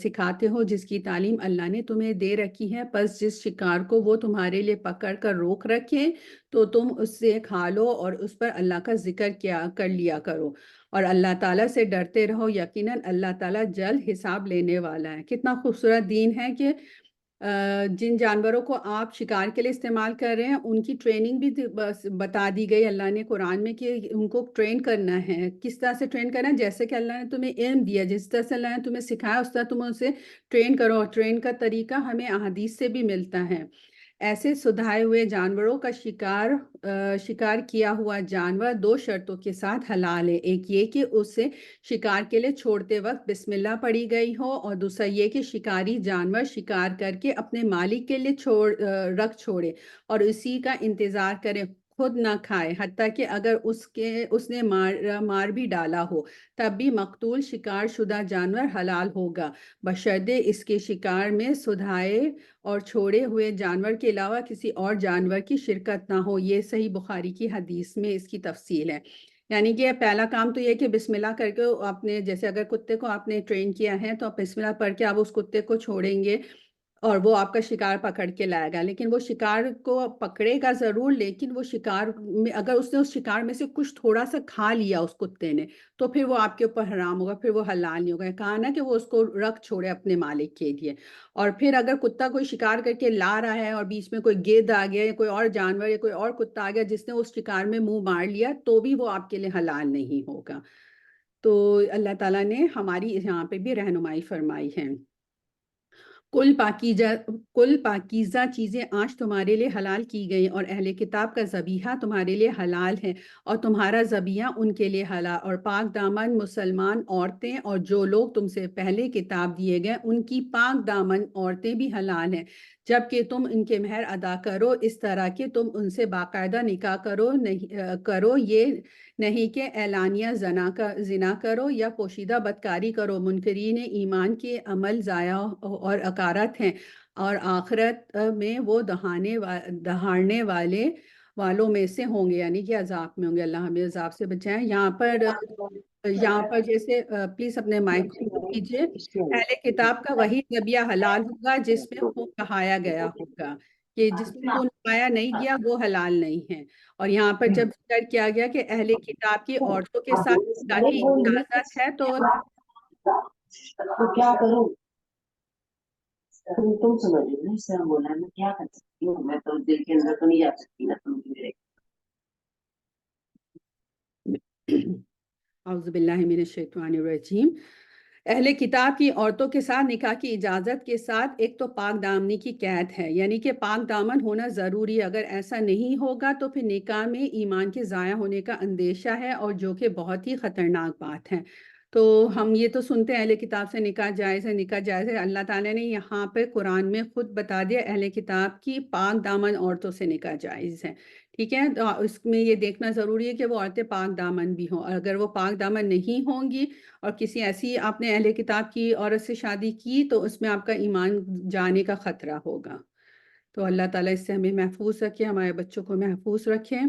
سکھاتے ہو، جس کی تعلیم اللہ نے تمہیں دے رکھی ہے، پس جس شکار کو وہ تمہارے لیے پکڑ کر روک رکھے تو تم اس سے کھا لو اور اس پر اللہ کا ذکر کر لیا کرو، اور اللہ تعالیٰ سے ڈرتے رہو، یقیناً اللہ تعالیٰ جلد حساب لینے والا ہے۔ کتنا خوبصورت دین ہے کہ جن جانوروں کو آپ شکار کے لیے استعمال کر رہے ہیں ان کی ٹریننگ بھی بتا دی گئی اللہ نے قرآن میں کہ ان کو ٹرین کرنا ہے۔ کس طرح سے ٹرین کرنا ہے؟ جیسے کہ اللہ نے تمہیں علم دیا، جس طرح سے اللہ نے تمہیں سکھایا اس طرح تم اسے ٹرین کرو، اور ٹرین کا طریقہ ہمیں احادیث سے بھی ملتا ہے۔ ایسے سدھائے ہوئے جانوروں کا شکار کیا ہوا جانور دو شرطوں کے ساتھ حلال ہے۔ ایک یہ کہ اسے شکار کے لیے چھوڑتے وقت بسم اللہ پڑھی گئی ہو، اور دوسرا یہ کہ شکاری جانور شکار کر کے اپنے مالک کے لیے رکھ چھوڑے اور اسی کا انتظار کرے، خود نہ کھائے، حتیٰ کہ اگر اس نے مار بھی ڈالا ہو، تب بھی مقتول شکار شدہ جانور حلال ہوگا، بشرطے اس کے شکار میں سدھائے اور چھوڑے ہوئے جانور کے علاوہ کسی اور جانور کی شرکت نہ ہو۔ یہ صحیح بخاری کی حدیث میں اس کی تفصیل ہے۔ یعنی کہ پہلا کام تو یہ کہ بسم اللہ کر کے آپ نے، جیسے اگر کتے کو آپ نے ٹرین کیا ہے تو آپ بسم اللہ پڑھ کے آپ اس کتے کو چھوڑیں گے اور وہ آپ کا شکار پکڑ کے لائے گا، لیکن وہ شکار کو پکڑے گا ضرور، لیکن وہ شکار میں اگر اس نے اس شکار میں سے کچھ تھوڑا سا کھا لیا اس کتے نے تو پھر وہ آپ کے اوپر حرام ہوگا، پھر وہ حلال نہیں ہوگا۔ کہا نا کہ وہ اس کو رکھ چھوڑے اپنے مالک کے لیے۔ اور پھر اگر کتا کوئی شکار کر کے لا رہا ہے اور بیچ میں کوئی گدھ آ گیا یا کوئی اور جانور یا کوئی اور کتا آ گیا جس نے اس شکار میں منہ مار لیا تو بھی وہ آپ کے لیے حلال نہیں ہوگا۔ تو اللہ تعالیٰ نے ہماری یہاں پہ بھی رہنمائی فرمائی ہے۔ کل پاکیزہ چیزیں آج تمہارے لیے حلال کی گئی، اور اہل کتاب کا ذبیحہ تمہارے لیے حلال ہے، اور تمہارا ذبیحہ ان کے لیے حلال، اور پاک دامن مسلمان عورتیں اور جو لوگ تم سے پہلے کتاب دیے گئے ان کی پاک دامن عورتیں بھی حلال ہیں، جبکہ تم ان کے مہر ادا کرو، اس طرح کہ تم ان سے باقاعدہ نکاح کرو، یہ نہیں کہ اعلانیہ زنا کرو یا پوشیدہ بدکاری کرو۔ منکرین ایمان کے عمل ضائع اور اکارت ہیں، اور آخرت میں وہ دہاڑنے والوں میں سے ہوں گے، یعنی کہ عذاب میں ہوں گے۔ اللہ ہمیں عذاب سے بچائیں۔ یہاں پر جیسے پلیز اپنے مائک کو کیجیے، اہل کتاب کا وہی ذبیحہ حلال ہوگا جس میں خون بہایا گیا ہوگا، کہ جس میں خون بہایا نہیں گیا وہ حلال نہیں ہے۔ اور یہاں پر جب ذکر کیا گیا کہ اہل کتاب کی عورتوں کے ساتھ نکاح کی اجازت ہے تو کیا کروں؟ تم سمجھ نا، اس طرح بولا میں کیا کر سکتی ہوں؟ میں تو دل کے اندر تو نہیں جا سکتی نا تم میرے۔ اعوذ باللہ من الشیطان الرجیم۔ اہل کتاب کی عورتوں کے ساتھ نکاح کی اجازت کے ساتھ ایک تو پاک دامنی کی قید ہے، یعنی کہ پاک دامن ہونا ضروری ہے۔ اگر ایسا نہیں ہوگا تو پھر نکاح میں ایمان کے ضائع ہونے کا اندیشہ ہے، اور جو کہ بہت ہی خطرناک بات ہے۔ تو ہم یہ تو سنتے ہیں اہل کتاب سے نکاح جائز ہے، نکاح جائز ہے۔ اللہ تعالیٰ نے یہاں پہ قرآن میں خود بتا دیا اہل کتاب کی پاک دامن عورتوں سے نکاح جائز ہے، ٹھیک ہے۔ تو اس میں یہ دیکھنا ضروری ہے کہ وہ عورتیں پاک دامن بھی ہوں، اور اگر وہ پاک دامن نہیں ہوں گی اور کسی ایسی آپ نے اہل کتاب کی عورت سے شادی کی تو اس میں آپ کا ایمان جانے کا خطرہ ہوگا۔ تو اللہ تعالیٰ اس سے ہمیں محفوظ رکھے، ہمارے بچوں کو محفوظ رکھیں۔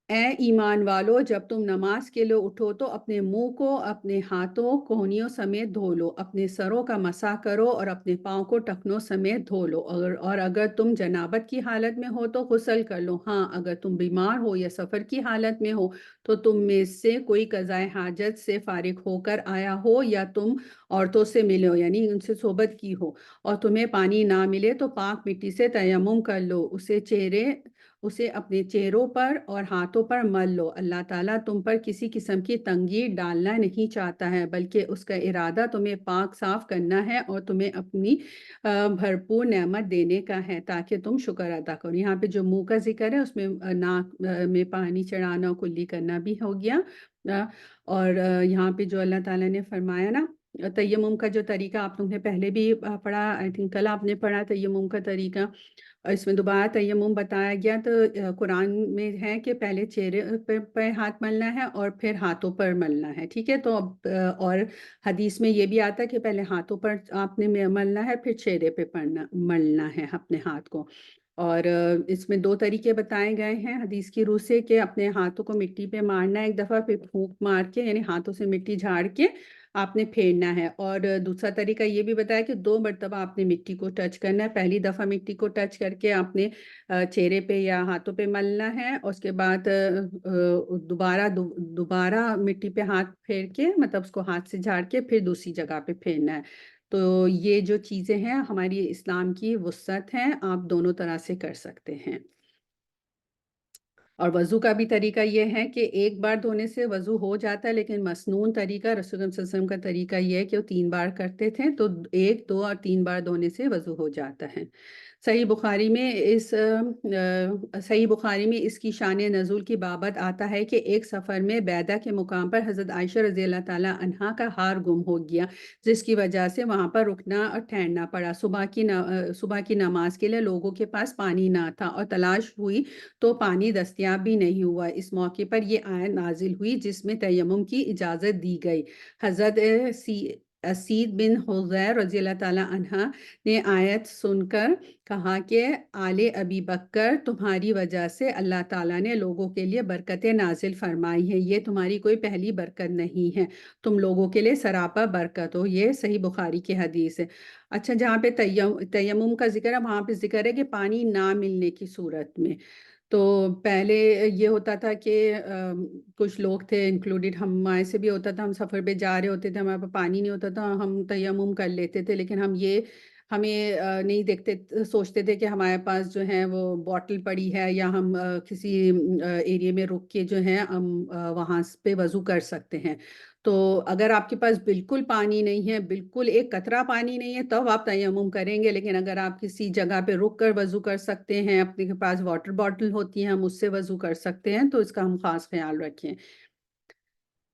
اے ایمان والو، جب تم نماز کے لیے اٹھو تو اپنے منہ کو اپنے ہاتھوں کوہنیوں سمیت دھو لو، اپنے سروں کا مسح کرو اور اپنے پاؤں کو ٹخنوں سمیت دھو لو، اور اگر تم جنابت کی حالت میں ہو تو غسل کر لو۔ ہاں، اگر تم بیمار ہو یا سفر کی حالت میں ہو تو تم میں سے کوئی قضائے حاجت سے فارغ ہو کر آیا ہو یا تم عورتوں سے ملے ہو یعنی ان سے صحبت کی ہو اور تمہیں پانی نہ ملے تو پاک مٹی سے تیمم کر لو، اسے اپنے چہروں پر اور ہاتھوں پر مل لو۔ اللہ تعالیٰ تم پر کسی قسم کی تنگی ڈالنا نہیں چاہتا ہے، بلکہ اس کا ارادہ تمہیں پاک صاف کرنا ہے اور تمہیں اپنی بھرپور نعمت دینے کا ہے تاکہ تم شکر ادا کرو۔ یہاں پہ جو منہ کا ذکر ہے اس میں ناک میں پانی چڑھانا اور کلی کرنا بھی ہو گیا۔ اور یہاں پہ جو اللہ تعالیٰ نے فرمایا نا، تیمم کا جو طریقہ آپ لوگوں نے پہلے بھی پڑھا، آئی تھنک کل آپ نے پڑھا تیمم کا طریقہ، اور اس میں دوبارہ تیمم بتایا گیا۔ تو قرآن میں ہے کہ پہلے چہرے پہ ہاتھ ملنا ہے اور پھر ہاتھوں پر ملنا ہے، ٹھیک ہے؟ تو اب اور حدیث میں یہ بھی آتا ہے کہ پہلے ہاتھوں پر آپ نے ملنا ہے، پھر چہرے پہ ملنا ہے اپنے ہاتھ کو۔ اور اس میں دو طریقے بتائے گئے ہیں حدیث کی روح سے، کہ اپنے ہاتھوں کو مٹی پہ مارنا ہے ایک دفعہ، پھر پھونک مار کے یعنی ہاتھوں سے مٹی جھاڑ کے آپ نے پھیرنا ہے، اور دوسرا طریقہ یہ بھی بتایا کہ 2 مرتبہ آپ نے مٹی کو ٹچ کرنا ہے۔ پہلی دفعہ مٹی کو ٹچ کر کے آپ نے چہرے پہ یا ہاتھوں پہ ملنا ہے، اور اس کے بعد دوبارہ مٹی پہ ہاتھ پھیر کے مطلب اس کو ہاتھ سے جھاڑ کے پھر دوسری جگہ پہ پھیرنا ہے۔ تو یہ جو چیزیں ہیں ہماری اسلام کی وسعت ہیں، آپ دونوں طرح سے کر سکتے ہیں۔ اور وضو کا بھی طریقہ یہ ہے کہ ایک بار دھونے سے وضو ہو جاتا ہے، لیکن مسنون طریقہ رسول اللہ صلی اللہ علیہ وسلم کا طریقہ یہ ہے کہ وہ 3 بار کرتے تھے، تو 1، 2 اور 3 بار دھونے سے وضو ہو جاتا ہے۔ صحیح بخاری میں اس کی شان نزول کی بابت آتا ہے کہ ایک سفر میں بیدہ کے مقام پر حضرت عائشہ رضی اللہ تعالی عنہا کا ہار گم ہو گیا، جس کی وجہ سے وہاں پر رکنا اور ٹھہرنا پڑا۔ صبح کی نماز کے لیے لوگوں کے پاس پانی نہ تھا اور تلاش ہوئی تو پانی دستیاب بھی نہیں ہوا۔ اس موقع پر یہ آیت نازل ہوئی جس میں تیمم کی اجازت دی گئی۔ حضرت اسید بن حضیر رضی اللہ تعالی عنہ نے آیت سن کر کہا کہ آل ابی بکر، تمہاری وجہ سے اللہ تعالیٰ نے لوگوں کے لیے برکتیں نازل فرمائی ہیں، یہ تمہاری کوئی پہلی برکت نہیں ہے، تم لوگوں کے لیے سراپا برکت ہو۔ یہ صحیح بخاری کی حدیث ہے۔ اچھا، جہاں پہ تیمم کا ذکر ہے وہاں پہ ذکر ہے کہ پانی نہ ملنے کی صورت میں۔ تو پہلے یہ ہوتا تھا کہ کچھ لوگ تھے انکلوڈیڈ ہمارے سے بھی ہوتا تھا، ہم سفر پہ جا رہے ہوتے تھے، ہمارے پاس پانی نہیں ہوتا تھا، ہم تیمم کر لیتے تھے، لیکن ہمیں نہیں دیکھتے، سوچتے تھے کہ ہمارے پاس جو ہے وہ بوٹل پڑی ہے یا ہم کسی ایریے میں رک کے جو ہے ہم وہاں پہ وضو کر سکتے ہیں۔ تو اگر آپ کے پاس بالکل پانی نہیں ہے، بالکل ایک قطرہ پانی نہیں ہے، تب آپ تیمم کریں گے، لیکن اگر آپ کسی جگہ پہ رک کر وضو کر سکتے ہیں، اپنے کے پاس واٹر باٹل ہوتی ہے، ہم اس سے وضو کر سکتے ہیں، تو اس کا ہم خاص خیال رکھیں۔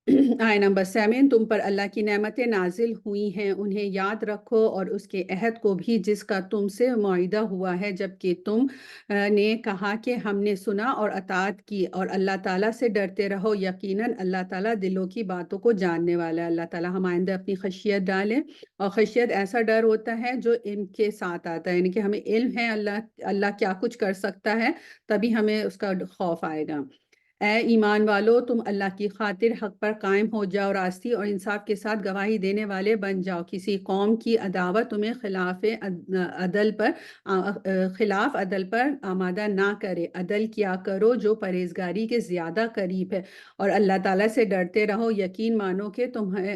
آیت نمبر 7، تم پر اللہ کی نعمتیں نازل ہوئی ہیں، انہیں یاد رکھو اور اس کے عہد کو بھی جس کا تم سے معاہدہ ہوا ہے، جبکہ تم نے کہا کہ ہم نے سنا اور اطاعت کی، اور اللہ تعالیٰ سے ڈرتے رہو، یقیناً اللہ تعالیٰ دلوں کی باتوں کو جاننے والا ہے۔ اللہ تعالیٰ ہمارے اندر اپنی خشیت ڈالے، اور خشیت ایسا ڈر ہوتا ہے جو علم کے ساتھ آتا ہے، یعنی کہ ہمیں علم ہے اللہ کیا کچھ کر سکتا ہے، تبھی ہمیں اس کا خوف آئے گا۔ اے ایمان والو، تم اللہ کی خاطر حق پر قائم ہو جاؤ، راستی اور انصاف کے ساتھ گواہی دینے والے بن جاؤ۔ کسی قوم کی عداوت تمہیں خلاف عدل پر آمادہ نہ کرے، عدل کیا کرو جو پرہیزگاری کے زیادہ قریب ہے، اور اللہ تعالیٰ سے ڈرتے رہو، یقین مانو کہ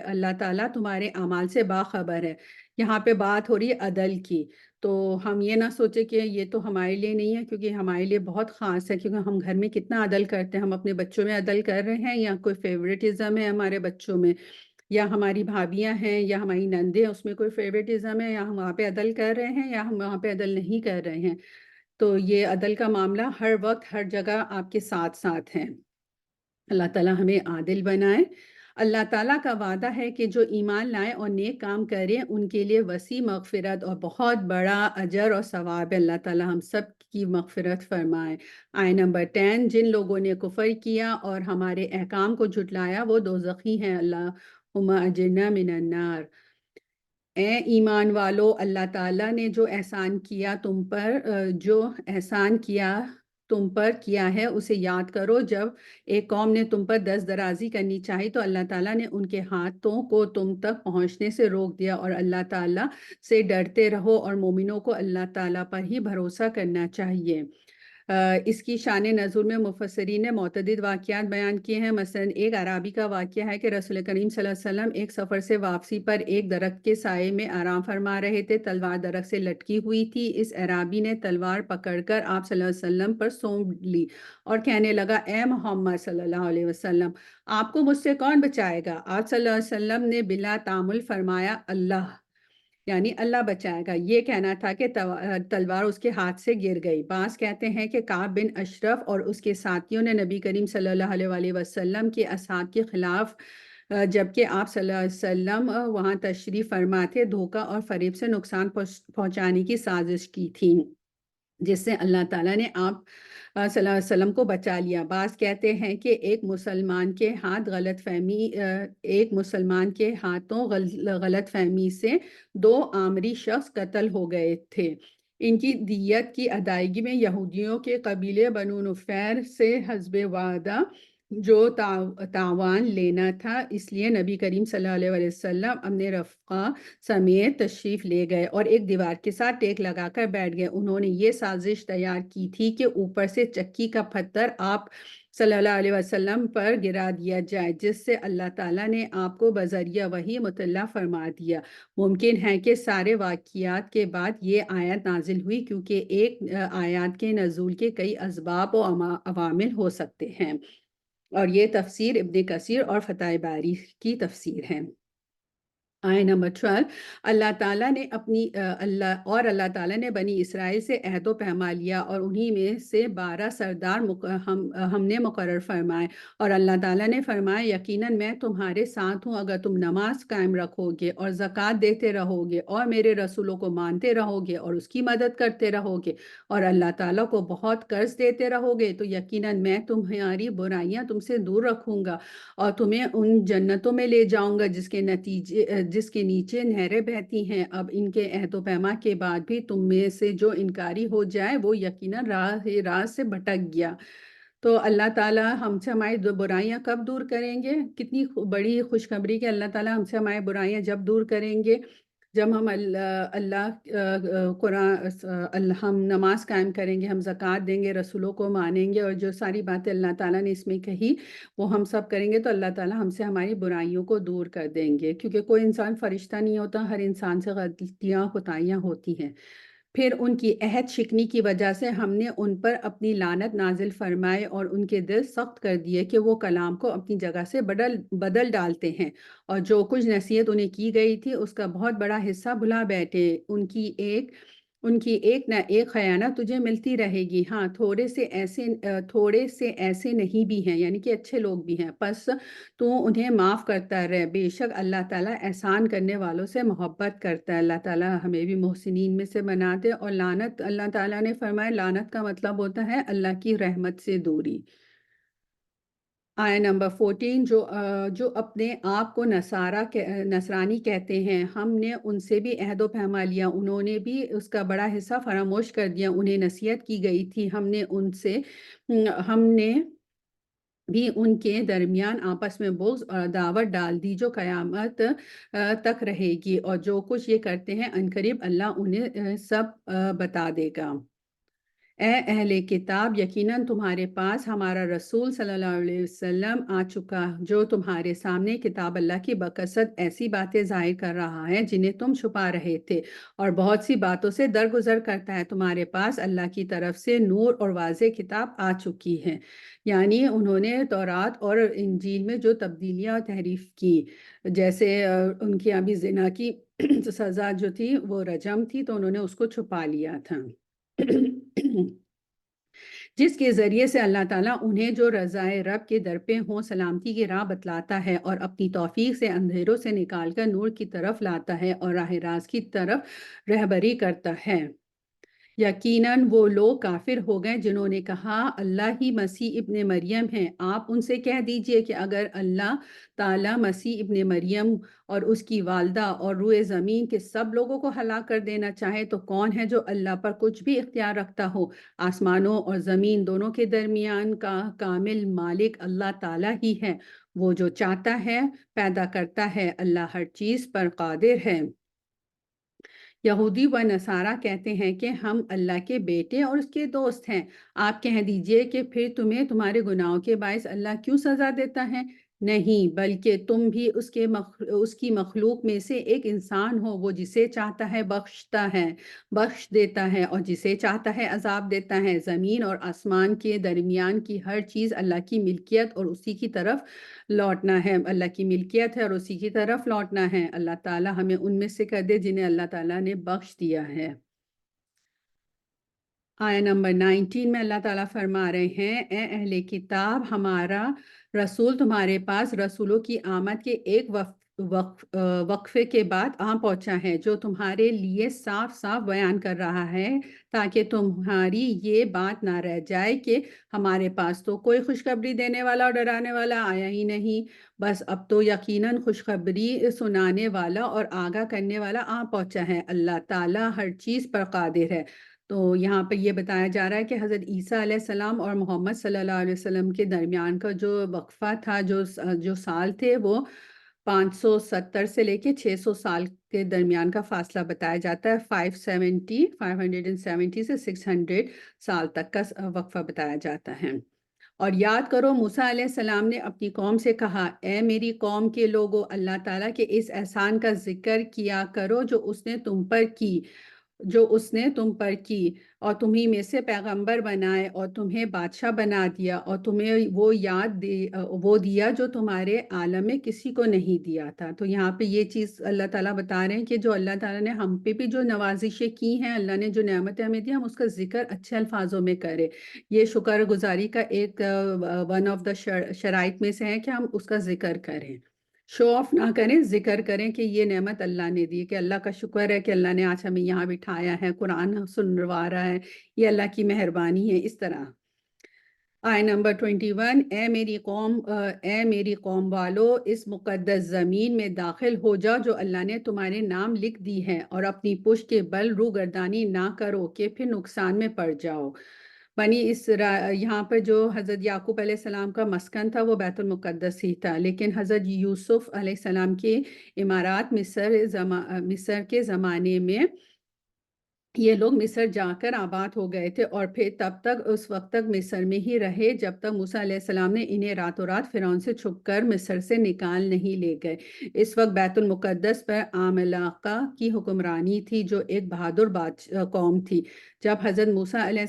اللہ تعالیٰ تمہارے اعمال سے باخبر ہے۔ یہاں پہ بات ہو رہی ہے عدل کی، تو ہم یہ نہ سوچے کہ یہ تو ہمارے لیے نہیں ہے، کیونکہ ہمارے لیے بہت خاص ہے، کیونکہ ہم گھر میں کتنا عدل کرتے ہیں، ہم اپنے بچوں میں عدل کر رہے ہیں، یا کوئی فیوریٹزم ہے ہمارے بچوں میں، یا ہماری بھابیاں ہیں یا ہماری نندیں، اس میں کوئی فیوریٹزم ہے، یا ہم وہاں پہ عدل کر رہے ہیں یا ہم وہاں پہ عدل نہیں کر رہے ہیں۔ تو یہ عدل کا معاملہ ہر وقت ہر جگہ آپ کے ساتھ ساتھ ہے۔ اللہ تعالیٰ ہمیں عادل بنائے۔ اللہ تعالیٰ کا وعدہ ہے کہ جو ایمان لائے اور نیک کام کریں ان کے لیے وسیع مغفرت اور بہت بڑا اجر اور ثواب ہے۔ اللہ تعالیٰ ہم سب کی مغفرت فرمائے۔ آیت نمبر 10، جن لوگوں نے کفر کیا اور ہمارے احکام کو جھٹلایا وہ دوزخی ہیں، اللہم اجرنا من النار۔ اے ایمان والو، اللہ تعالیٰ نے جو احسان کیا تم پر، جو احسان کیا تم پر کیا ہے اسے یاد کرو۔ جب ایک قوم نے تم پر دست درازی کرنی چاہی تو اللہ تعالیٰ نے ان کے ہاتھوں کو تم تک پہنچنے سے روک دیا، اور اللہ تعالیٰ سے ڈرتے رہو، اور مومنوں کو اللہ تعالیٰ پر ہی بھروسہ کرنا چاہیے۔ اس کی شان نزول میں مفسرین نے متعدد واقعات بیان کیے ہیں۔ مثلاً ایک عرابی کا واقعہ ہے کہ رسول کریم صلی اللہ علیہ وسلم ایک سفر سے واپسی پر ایک درخت کے سائے میں آرام فرما رہے تھے۔ تلوار درخت سے لٹکی ہوئی تھی۔ اس عرابی نے تلوار پکڑ کر آپ صلی اللہ علیہ وسلم پر سونپ لی اور کہنے لگا، اے محمد صلی اللہ علیہ وسلم، آپ کو مجھ سے کون بچائے گا؟ آپ صلی اللہ علیہ وسلم نے بلا تعامل فرمایا، اللہ، یعنی اللہ بچائے گا۔ یہ کہنا تھا کہ تلوار اس کے ہاتھ سے گر گئی۔ بعض کہتے ہیں کہ کعب بن اشرف اور اس کے ساتھیوں نے نبی کریم صلی اللہ علیہ وآلہ وسلم کے اصحاب کے خلاف، جبکہ آپ صلی اللہ علیہ وسلم وہاں تشریف فرما تھے، دھوکہ اور فریب سے نقصان پہنچانے کی سازش کی تھی، جس سے اللہ تعالیٰ نے آپ صلی اللہ علیہ وسلم کو بچا لیا۔ بعض کہتے ہیں کہ ایک مسلمان کے ہاتھوں غلط فہمی سے 2 عامری شخص قتل ہو گئے تھے۔ ان کی دیت کی ادائیگی میں یہودیوں کے قبیلے بنو نفیر سے حسب وعدہ جو تاوان لینا تھا، اس لیے نبی کریم صلی اللہ علیہ وسلم اپنے رفقا سمیت تشریف لے گئے اور ایک دیوار کے ساتھ ٹیک لگا کر بیٹھ گئے۔ انہوں نے یہ سازش تیار کی تھی کہ اوپر سے چکی کا پتھر آپ صلی اللہ علیہ وسلم پر گرا دیا جائے، جس سے اللہ تعالیٰ نے آپ کو بذریعہ وحی مطلع فرما دیا۔ ممکن ہے کہ سارے واقعات کے بعد یہ آیت نازل ہوئی، کیونکہ ایک آیات کے نزول کے کئی اسباب و عوامل ہو سکتے ہیں، اور یہ تفسیر ابن کثیر اور فتح باری کی تفسیر ہے۔ آیت نمبر 12، اللہ تعالیٰ نے بنی اسرائیل سے عہد و پیمان لیا اور انہی میں سے 12 سردار ہم نے مقرر فرمائے، اور اللہ تعالیٰ نے فرمایا، یقیناً میں تمہارے ساتھ ہوں اگر تم نماز قائم رکھو گے اور زکوٰۃ دیتے رہو گے اور میرے رسولوں کو مانتے رہو گے اور اس کی مدد کرتے رہو گے اور اللہ تعالیٰ کو بہت قرض دیتے رہو گے، تو یقیناً میں تمہاری برائیاں تم سے دور رکھوں گا اور تمہیں ان جنتوں میں لے جاؤں گا جس کے نیچے نہریں بہتی ہیں۔ اب ان کے عہد و پیمان کے بعد بھی تم میں سے جو انکاری ہو جائے وہ یقیناً راہ سے بھٹک گیا۔ تو اللہ تعالیٰ ہم سے ہماری برائیاں کب دور کریں گے؟ کتنی بڑی خوشخبری کہ اللہ تعالیٰ ہم سے ہماری برائیاں جب دور کریں گے جب ہم ہم نماز قائم کریں گے، ہم زکوٰۃ دیں گے، رسولوں کو مانیں گے، اور جو ساری باتیں اللہ تعالیٰ نے اس میں کہی وہ ہم سب کریں گے، تو اللہ تعالیٰ ہم سے ہماری برائیوں کو دور کر دیں گے، کیونکہ کوئی انسان فرشتہ نہیں ہوتا، ہر انسان سے غلطیاں خطائیاں ہوتی ہیں۔ پھر ان کی عہد شکنی کی وجہ سے ہم نے ان پر اپنی لعنت نازل فرمائے اور ان کے دل سخت کر دیے کہ وہ کلام کو اپنی جگہ سے بدل ڈالتے ہیں، اور جو کچھ نصیحت انہیں کی گئی تھی اس کا بہت بڑا حصہ بھلا بیٹھے۔ ان کی ایک نہ ایک خیانت تجھے ملتی رہے گی، ہاں تھوڑے سے ایسے نہیں بھی ہیں، یعنی کہ اچھے لوگ بھی ہیں، پس تو انہیں معاف کرتا رہ، بے شک اللہ تعالیٰ احسان کرنے والوں سے محبت کرتا ہے۔ اللہ تعالیٰ ہمیں بھی محسنین میں سے بناتے۔ اور لعنت، اللہ تعالیٰ نے فرمایا لعنت کا مطلب ہوتا ہے اللہ کی رحمت سے دوری۔ آیت نمبر 14، جو اپنے آپ کو نصرانی کہتے ہیں، ہم نے ان سے بھی عہد و پیمان لیا، انہوں نے بھی اس کا بڑا حصہ فراموش کر دیا، انہیں نصیحت کی گئی تھی، ہم نے بھی ان کے درمیان آپس میں بغض اور عداوت ڈال دی جو قیامت تک رہے گی، اور جو کچھ یہ کرتے ہیں عنقریب اللہ انہیں سب بتا دے گا۔ اے اہل کتاب، یقیناً تمہارے پاس ہمارا رسول صلی اللہ علیہ وسلم آ چکا، جو تمہارے سامنے کتاب اللہ کی بکثرت ایسی باتیں ظاہر کر رہا ہے جنہیں تم چھپا رہے تھے، اور بہت سی باتوں سے درگزر کرتا ہے۔ تمہارے پاس اللہ کی طرف سے نور اور واضح کتاب آ چکی ہے، یعنی انہوں نے تورات اور انجیل میں جو تبدیلیاں اور تحریف کی، جیسے ان کی ابھی زنا کی سزا جو تھی وہ رجم تھی، تو انہوں نے اس کو چھپا لیا تھا، جس کے ذریعے سے اللہ تعالیٰ انہیں جو رضائے رب کے در پہ ہوں سلامتی کی راہ بتلاتا ہے، اور اپنی توفیق سے اندھیروں سے نکال کر نور کی طرف لاتا ہے اور راہ راست کی طرف رہبری کرتا ہے۔ یقیناً وہ لوگ کافر ہو گئے جنہوں نے کہا اللہ ہی مسیح ابن مریم ہے۔ آپ ان سے کہہ دیجئے کہ اگر اللہ تعالیٰ مسیح ابن مریم اور اس کی والدہ اور روئے زمین کے سب لوگوں کو ہلاک کر دینا چاہے تو کون ہے جو اللہ پر کچھ بھی اختیار رکھتا ہو؟ آسمانوں اور زمین دونوں کے درمیان کا کامل مالک اللہ تعالیٰ ہی ہے۔ وہ جو چاہتا ہے پیدا کرتا ہے، اللہ ہر چیز پر قادر ہے۔ یہودی و نصارہ کہتے ہیں کہ ہم اللہ کے بیٹے اور اس کے دوست ہیں۔ آپ کہہ دیجئے کہ پھر تمہیں تمہارے گناہوں کے باعث اللہ کیوں سزا دیتا ہے؟ نہیں، بلکہ تم بھی اس کی مخلوق میں سے ایک انسان ہو۔ وہ جسے چاہتا ہے بخش دیتا ہے اور جسے چاہتا ہے عذاب دیتا ہے۔ زمین اور آسمان کے درمیان کی ہر چیز اللہ کی ملکیت اور اسی کی طرف لوٹنا ہے، اللہ کی ملکیت ہے اور اسی کی طرف لوٹنا ہے۔ اللہ تعالیٰ ہمیں ان میں سے کر دے جنہیں اللہ تعالیٰ نے بخش دیا ہے۔ آیہ نمبر 19 میں اللہ تعالیٰ فرما رہے ہیں، اے اہل کتاب، ہمارا رسول تمہارے پاس رسولوں کی آمد کے ایک وقفے کے بعد پہنچا ہے، جو تمہارے لیے صاف صاف بیان کر رہا ہے تاکہ تمہاری یہ بات نہ رہ جائے کہ ہمارے پاس تو کوئی خوشخبری دینے والا اور ڈرانے والا آیا ہی نہیں۔ بس اب تو یقیناً خوشخبری سنانے والا اور آگاہ کرنے والا پہنچا ہے۔ اللہ تعالیٰ ہر چیز پر قادر ہے۔ تو یہاں پہ یہ بتایا جا رہا ہے کہ حضرت عیسیٰ علیہ السلام اور محمد صلی اللہ علیہ وسلم کے درمیان کا جو وقفہ تھا، جو سال تھے، وہ 570 سے لے کے 600 سال کے درمیان کا فاصلہ بتایا جاتا ہے۔ 570 سے 600 سال تک کا وقفہ بتایا جاتا ہے۔ اور یاد کرو، موسیٰ علیہ السلام نے اپنی قوم سے کہا، اے میری قوم کے لوگو، اللہ تعالیٰ کے اس احسان کا ذکر کیا کرو جو اس نے تم پر کی اور تمہیں میں سے پیغمبر بنائے اور تمہیں بادشاہ بنا دیا اور تمہیں وہ دیا جو تمہارے عالم میں کسی کو نہیں دیا تھا۔ تو یہاں پہ یہ چیز اللہ تعالیٰ بتا رہے ہیں کہ جو اللہ تعالیٰ نے ہم پہ بھی جو نوازشیں کی ہیں، اللہ نے جو نعمتیں ہمیں دی، ہم اس کا ذکر اچھے الفاظوں میں کریں۔ یہ شکر گزاری کا ایک ون آف دا شرائط میں سے ہے کہ ہم اس کا ذکر کریں، شو آف نہ کریں، ذکر کریں کہ یہ نعمت اللہ نے دی، کہ اللہ کا شکر ہے کہ اللہ نے آج ہمیں یہاں بٹھایا ہے، قرآن سنوا رہا ہے، یہ اللہ کی مہربانی ہے۔ اس طرح آیہ نمبر 21، اے میری قوم والو، اس مقدس زمین میں داخل ہو جاؤ جو اللہ نے تمہارے نام لکھ دی ہے، اور اپنی پشت کے بل روگردانی نہ کرو کہ پھر نقصان میں پڑ جاؤ۔ یہاں پر جو حضرت یعقوب علیہ السلام کا مسکن تھا وہ بیت المقدس ہی تھا، لیکن حضرت یوسف علیہ السلام کے امارات مصر کے زمانے میں یہ لوگ مصر جا کر آباد ہو گئے تھے، اور پھر اس وقت تک مصر میں ہی رہے جب تک موسیٰ علیہ السلام نے انہیں راتوں رات فرعون سے چھپ کر مصر سے نکال نہیں لے گئے۔ اس وقت بیت المقدس پر عملاقہ کی حکمرانی تھی، جو ایک بہادر قوم تھی۔ جب حضرت موسیٰ علیہ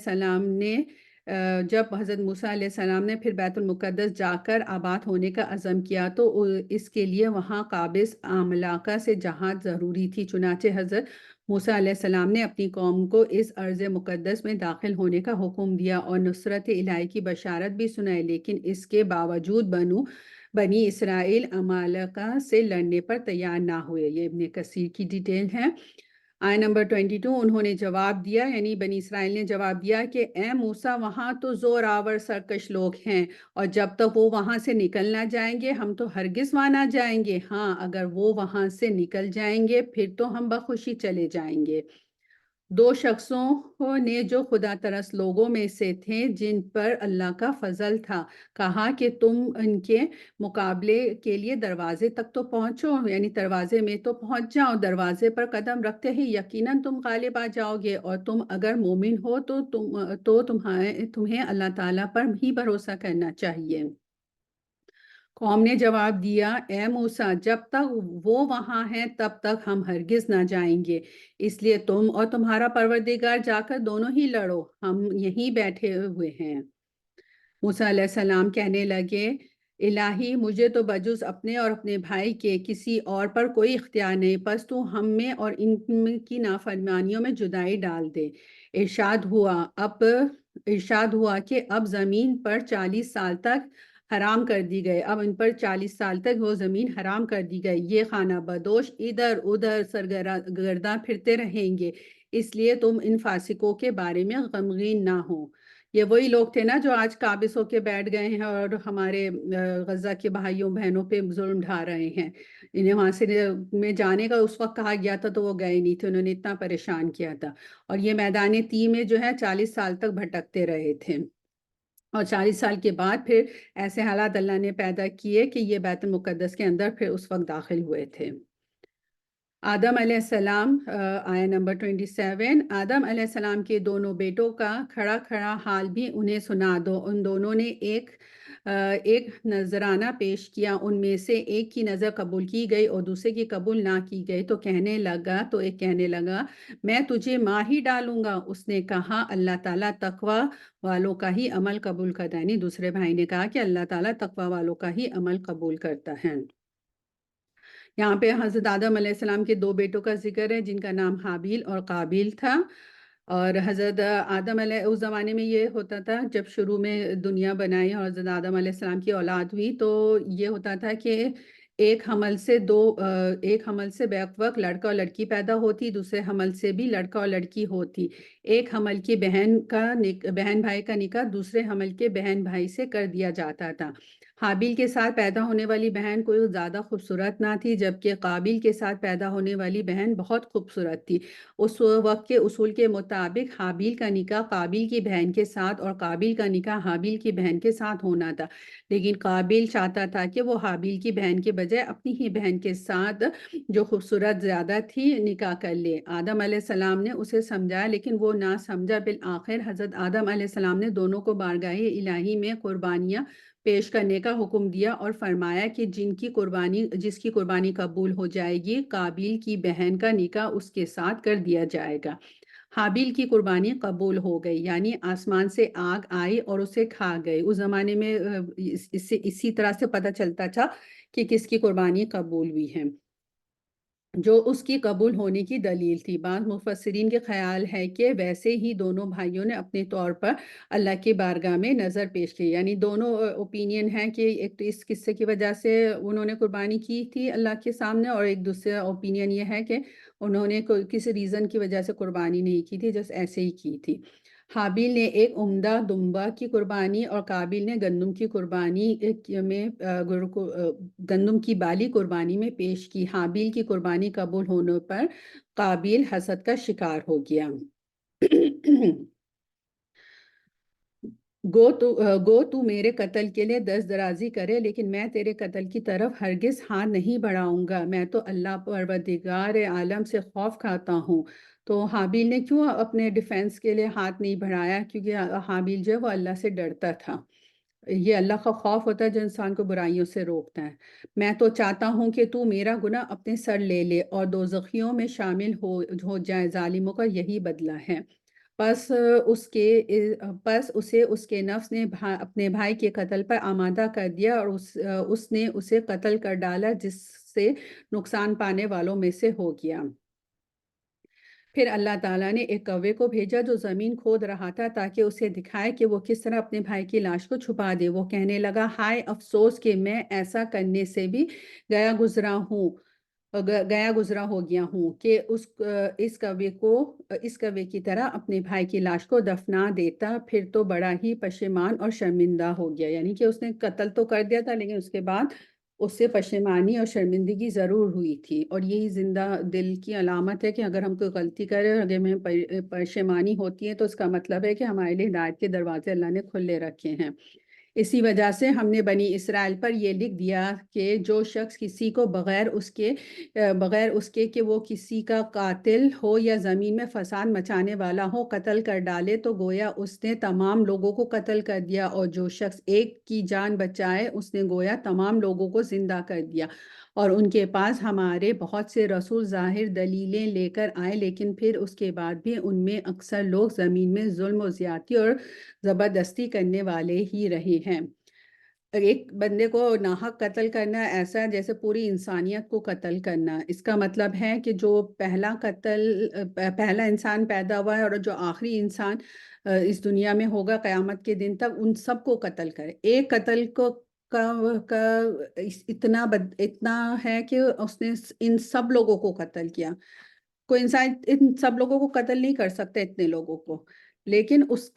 السلام نے پھر بیت المقدس جا کر آباد ہونے کا عزم کیا تو اس کے لیے وہاں قابض عملاقہ سے جہاد ضروری تھی۔ چنانچہ حضرت موسیٰ علیہ السلام نے اپنی قوم کو اس ارض مقدس میں داخل ہونے کا حکم دیا اور نصرت الہی کی بشارت بھی سنائی، لیکن اس کے باوجود بنی اسرائیل عمالقہ سے لڑنے پر تیار نہ ہوئے۔ یہ ابن کثیر کی ڈیٹیل ہے۔ آیہ نمبر 22، انہوں نے جواب دیا، یعنی بنی اسرائیل نے جواب دیا کہ اے موسیٰ، وہاں تو زور آور سرکش لوگ ہیں، اور جب تک وہ وہاں سے نکل نہ جائیں گے ہم تو ہرگز وہاں نہ جائیں گے۔ ہاں، اگر وہ وہاں سے نکل جائیں گے پھر تو ہم بخوشی چلے جائیں گے۔ دو شخصوں نے جو خدا ترس لوگوں میں سے تھے جن پر اللہ کا فضل تھا، کہا کہ تم ان کے مقابلے کے لیے دروازے تک تو پہنچو، یعنی دروازے میں تو پہنچ جاؤ، دروازے پر قدم رکھتے ہی یقیناً تم غالب آ جاؤ گے، اور تم اگر مومن ہو تو تمہیں اللہ تعالیٰ پر ہی بھروسہ کرنا چاہیے۔ قوم نے جواب دیا، اے موسیٰ، جب تک وہ وہاں ہیں تب تک ہم ہرگز نہ جائیں گے، اس لیے تم اور تمہارا پروردگار جا کر دونوں ہی لڑو، ہم یہیں بیٹھے ہوئے ہیں۔ موسیٰ علیہ السلام کہنے لگے، الہی، مجھے تو بجز اپنے اور اپنے بھائی کے کسی اور پر کوئی اختیار نہیں، پس تو ہم میں اور ان کی نافرمانیوں میں جدائی ڈال دے۔ ارشاد ہوا کہ اب زمین پر 40 سال تک حرام کر دی گئی، اب ان پر 40 سال تک وہ زمین حرام کر دی گئی، یہ خانہ بدوش ادھر ادھر سرگرداں پھرتے رہیں گے، اس لیے تم ان فاسقوں کے بارے میں غمگین نہ ہو۔ یہ وہی لوگ تھے نا جو آج قابض ہو کے بیٹھ گئے ہیں اور ہمارے غزہ کے بھائیوں بہنوں پہ ظلم ڈھا رہے ہیں۔ انہیں وہاں سے میں جانے کا اس وقت کہا گیا تھا تو وہ گئے نہیں تھے، انہوں نے اتنا پریشان کیا تھا، اور یہ میدان تی میں جو ہے 40 سال تک بھٹکتے رہے تھے، اور 40 سال کے بعد پھر ایسے حالات اللہ نے پیدا کیے کہ یہ بیت المقدس کے اندر پھر اس وقت داخل ہوئے تھے۔ آدم علیہ السلام، آیا نمبر 27، آدم علیہ السلام کے دونوں بیٹوں کا کھڑا کھڑا حال بھی انہیں سنا دو۔ ان دونوں نے ایک نذرانہ پیش کیا، ان میں سے ایک کی نظر قبول کی گئی اور دوسرے کی قبول نہ کی گئی، تو ایک کہنے لگا میں تجھے مار ہی ڈالوں گا۔ اس نے کہا اللہ تعالیٰ تقوی والوں کا ہی عمل قبول کرتا ہے، یعنی دوسرے بھائی نے کہا کہ اللہ تعالیٰ تقوی والوں کا ہی عمل قبول کرتا ہے۔ یہاں پہ حضرت آدم علیہ السلام کے دو بیٹوں کا ذکر ہے جن کا نام حابیل اور قابیل تھا، اور حضرت آدم علیہ اس زمانے میں یہ ہوتا تھا جب شروع میں دنیا بنائی اور حضرت آدم علیہ السلام کی اولاد ہوئی تو یہ ہوتا تھا کہ ایک حمل سے بیک وقت لڑکا اور لڑکی پیدا ہوتی، دوسرے حمل سے بھی لڑکا اور لڑکی ہوتی، ایک حمل کی بہن بھائی کا نکاح دوسرے حمل کے بہن بھائی سے کر دیا جاتا تھا۔ حابیل کے ساتھ پیدا ہونے والی بہن کوئی زیادہ خوبصورت نہ تھی، جبکہ قابیل کے ساتھ پیدا ہونے والی بہن بہت خوبصورت تھی۔ اس وقت کے اصول کے مطابق حابیل کا نکاح قابیل کی بہن کے ساتھ اور قابیل کا نکاح حابیل کی بہن کے ساتھ ہونا تھا، لیکن قابیل چاہتا تھا کہ وہ حابیل کی بہن کے بجائے اپنی ہی بہن کے ساتھ جو خوبصورت زیادہ تھی نکاح کر لے۔ آدم علیہ السلام نے اسے سمجھایا لیکن وہ نہ سمجھا۔ بالآخر حضرت آدم علیہ السلام نے دونوں کو بارگاہ الہی میں قربانیاں پیش کرنے کا حکم دیا اور فرمایا کہ جس کی قربانی قبول ہو جائے گی قابیل کی بہن کا نکاح اس کے ساتھ کر دیا جائے گا۔ حابیل کی قربانی قبول ہو گئی، یعنی آسمان سے آگ آئی اور اسے کھا گئی۔ اس زمانے میں اسی طرح سے پتہ چلتا تھا کہ کس کی قربانی قبول ہوئی ہے، جو اس کی قبول ہونے کی دلیل تھی۔ بعض مفسرین کے خیال ہے کہ ویسے ہی دونوں بھائیوں نے اپنے طور پر اللہ کی بارگاہ میں نظر پیش کی، یعنی دونوں اوپینین ہیں کہ ایک تو اس قصے کی وجہ سے انہوں نے قربانی کی تھی اللہ کے سامنے، اور ایک دوسرا اوپینین یہ ہے کہ انہوں نے کسی ریزن کی وجہ سے قربانی نہیں کی تھی، جس ایسے ہی کی تھی۔ حابیل نے ایک عمدہ دمبا کی قربانی اور قابیل نے گندم کی بالی قربانی میں پیش کی۔ حابیل کی قربانی قبول ہونے پر قابیل حسد کا شکار ہو گیا۔ گو تو میرے قتل کے لیے دست درازی کرے لیکن میں تیرے قتل کی طرف ہرگز ہاتھ نہیں بڑھاؤں گا، میں تو اللہ پروردگار عالم سے خوف کھاتا ہوں۔ تو حابیل نے کیوں اپنے ڈیفینس کے لیے ہاتھ نہیں بڑھایا؟ کیونکہ حابیل جو ہے وہ اللہ سے ڈرتا تھا۔ یہ اللہ کا خوف ہوتا ہے جو انسان کو برائیوں سے روکتا ہے۔ میں تو چاہتا ہوں کہ تو میرا گناہ اپنے سر لے لے اور دوزخیوں میں شامل ہو جائے، ظالموں کا یہی بدلہ ہے۔ پس اسے اس کے نفس نے اپنے بھائی کے قتل پر آمادہ کر دیا اور اس نے اسے قتل کر ڈالا، جس سے نقصان پانے والوں میں سے ہو گیا۔ پھر اللہ تعالیٰ نے ایک کوے کو بھیجا جو زمین کھود رہا تھا تاکہ اسے دکھائے کہ وہ کس طرح اپنے بھائی کی لاش کو چھپا دے۔ وہ کہنے لگا ہائے افسوس کہ میں ایسا کرنے سے بھی گیا گزرا ہو گیا ہوں کہ اس کوے کی طرح اپنے بھائی کی لاش کو دفنا دیتا، پھر تو بڑا ہی پشیمان اور شرمندہ ہو گیا۔ یعنی کہ اس نے قتل تو کر دیا تھا لیکن اس کے بعد اس سے پشیمانی اور شرمندگی ضرور ہوئی تھی، اور یہی زندہ دل کی علامت ہے کہ اگر ہم کوئی غلطی کریں اور اگر ہمیں پشیمانی ہوتی ہے تو اس کا مطلب ہے کہ ہمارے لیے ہدایت کے دروازے اللہ نے کھلے رکھے ہیں۔ اسی وجہ سے ہم نے بنی اسرائیل پر یہ لکھ دیا کہ جو شخص کسی کو بغیر اس کے کہ وہ کسی کا قاتل ہو یا زمین میں فساد مچانے والا ہو قتل کر ڈالے تو گویا اس نے تمام لوگوں کو قتل کر دیا، اور جو شخص ایک کی جان بچائے اس نے گویا تمام لوگوں کو زندہ کر دیا۔ اور ان کے پاس ہمارے بہت سے رسول ظاہر دلیلیں لے کر آئے، لیکن پھر اس کے بعد بھی ان میں اکثر لوگ زمین میں ظلم و زیادتی اور زبردستی کرنے والے ہی رہے ہیں۔ ایک بندے کو ناحق قتل کرنا ایسا ہے جیسے پوری انسانیت کو قتل کرنا۔ اس کا مطلب ہے کہ جو پہلا انسان پیدا ہوا ہے اور جو آخری انسان اس دنیا میں ہوگا قیامت کے دن تک، ان سب کو قتل کرے۔ ایک قتل کا اتنا ہے کہ اس نے ان سب لوگوں کو قتل کیا۔ کوئی انسان ان سب لوگوں کو قتل نہیں کر سکتا، اتنے لوگوں کو، لیکن اس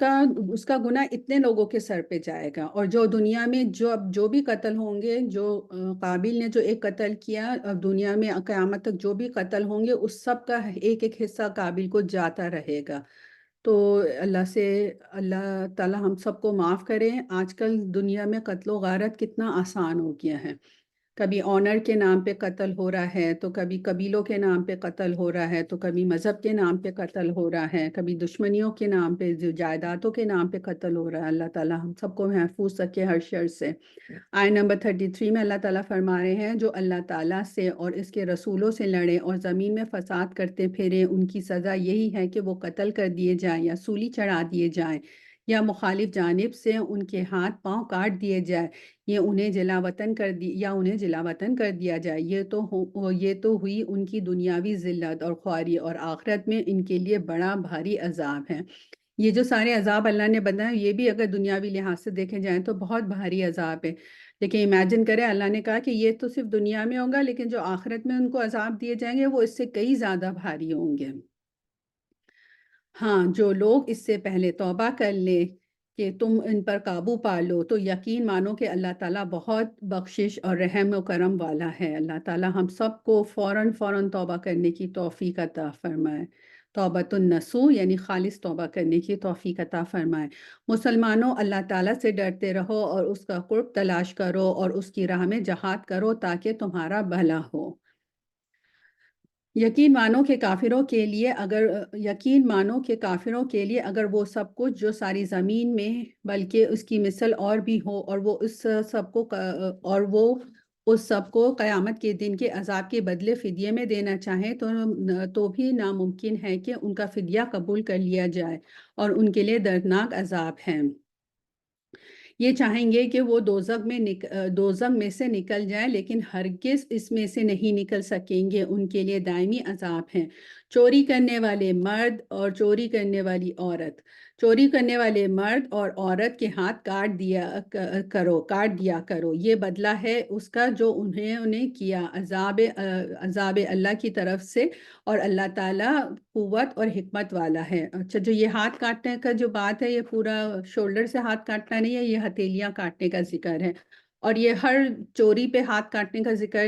کا گناہ اتنے لوگوں کے سر پہ جائے گا۔ اور جو دنیا میں جو بھی قتل ہوں گے، جو قابل نے جو ایک قتل کیا، اب دنیا میں قیامت تک جو بھی قتل ہوں گے اس سب کا ایک ایک حصہ قابل کو جاتا رہے گا۔ تو اللہ تعالی ہم سب کو معاف کرے۔ آج کل دنیا میں قتل و غارت کتنا آسان ہو گیا ہے، کبھی آنر کے نام پہ قتل ہو رہا ہے، تو کبھی قبیلوں کے نام پہ قتل ہو رہا ہے، تو کبھی مذہب کے نام پہ قتل ہو رہا ہے، کبھی دشمنیوں کے نام پہ، جو جائیدادوں کے نام پہ قتل ہو رہا ہے۔ اللہ تعالی ہم سب کو محفوظ رکھے ہر شر سے۔ آیت نمبر 33 میں اللہ تعالیٰ فرما رہے ہیں، جو اللہ تعالیٰ سے اور اس کے رسولوں سے لڑے اور زمین میں فساد کرتے پھرے، ان کی سزا یہی ہے کہ وہ قتل کر دیے جائیں یا سولی چڑھا دیے جائیں، یا مخالف جانب سے ان کے ہاتھ پاؤں کاٹ دیے جائے، انہیں جلا وطن کر دیا جائے۔ یہ تو ہوئی ان کی دنیاوی ذلت اور خواری، اور آخرت میں ان کے لیے بڑا بھاری عذاب ہے۔ یہ جو سارے عذاب اللہ نے بتائے، یہ بھی اگر دنیاوی لحاظ سے دیکھے جائیں تو بہت بھاری عذاب ہے۔ لیکن امیجن کریں، اللہ نے کہا کہ یہ تو صرف دنیا میں ہوگا، لیکن جو آخرت میں ان کو عذاب دیے جائیں گے وہ اس سے کئی زیادہ بھاری ہوں گے۔ ہاں، جو لوگ اس سے پہلے توبہ کر لے کہ تم ان پر قابو پا لو، تو یقین مانو کہ اللہ تعالیٰ بہت بخشش اور رحم و کرم والا ہے۔ اللہ تعالیٰ ہم سب کو فوراً توبہ کرنے کی توفیق عطا فرمائے۔ توبۃ النصوح یعنی خالص توبہ کرنے کی توفیق عطا فرمائے۔ مسلمانوں، اللہ تعالیٰ سے ڈرتے رہو اور اس کا قرب تلاش کرو اور اس کی راہ میں جہاد کرو تاکہ تمہارا بھلا ہو۔ یقین مانو کہ کافروں کے لیے اگر وہ سب کچھ جو ساری زمین میں بلکہ اس کی مثل اور بھی ہو، اور وہ اس سب کو قیامت کے دن کے عذاب کے بدلے فدیے میں دینا چاہیں تو بھی ناممکن ہے کہ ان کا فدیہ قبول کر لیا جائے، اور ان کے لیے دردناک عذاب ہے۔ یہ چاہیں گے کہ وہ دوزخ میں سے نکل جائیں، لیکن ہرگز اس میں سے نہیں نکل سکیں گے، ان کے لیے دائمی عذاب ہے۔ چوری کرنے والے مرد اور چوری کرنے والی عورت، چوری کرنے والے مرد اور عورت کے ہاتھ کاٹ دیا کرو، یہ بدلہ ہے اس کا جو انہوں نے کیا، عذاب اللہ کی طرف سے، اور اللہ تعالیٰ قوت اور حکمت والا ہے۔ اچھا، جو یہ ہاتھ کاٹنے کا جو بات ہے، یہ پورا شولڈر سے ہاتھ کاٹنا نہیں ہے، یہ ہتھیلیاں کاٹنے کا ذکر ہے۔ اور یہ ہر چوری پہ ہاتھ کاٹنے کا ذکر،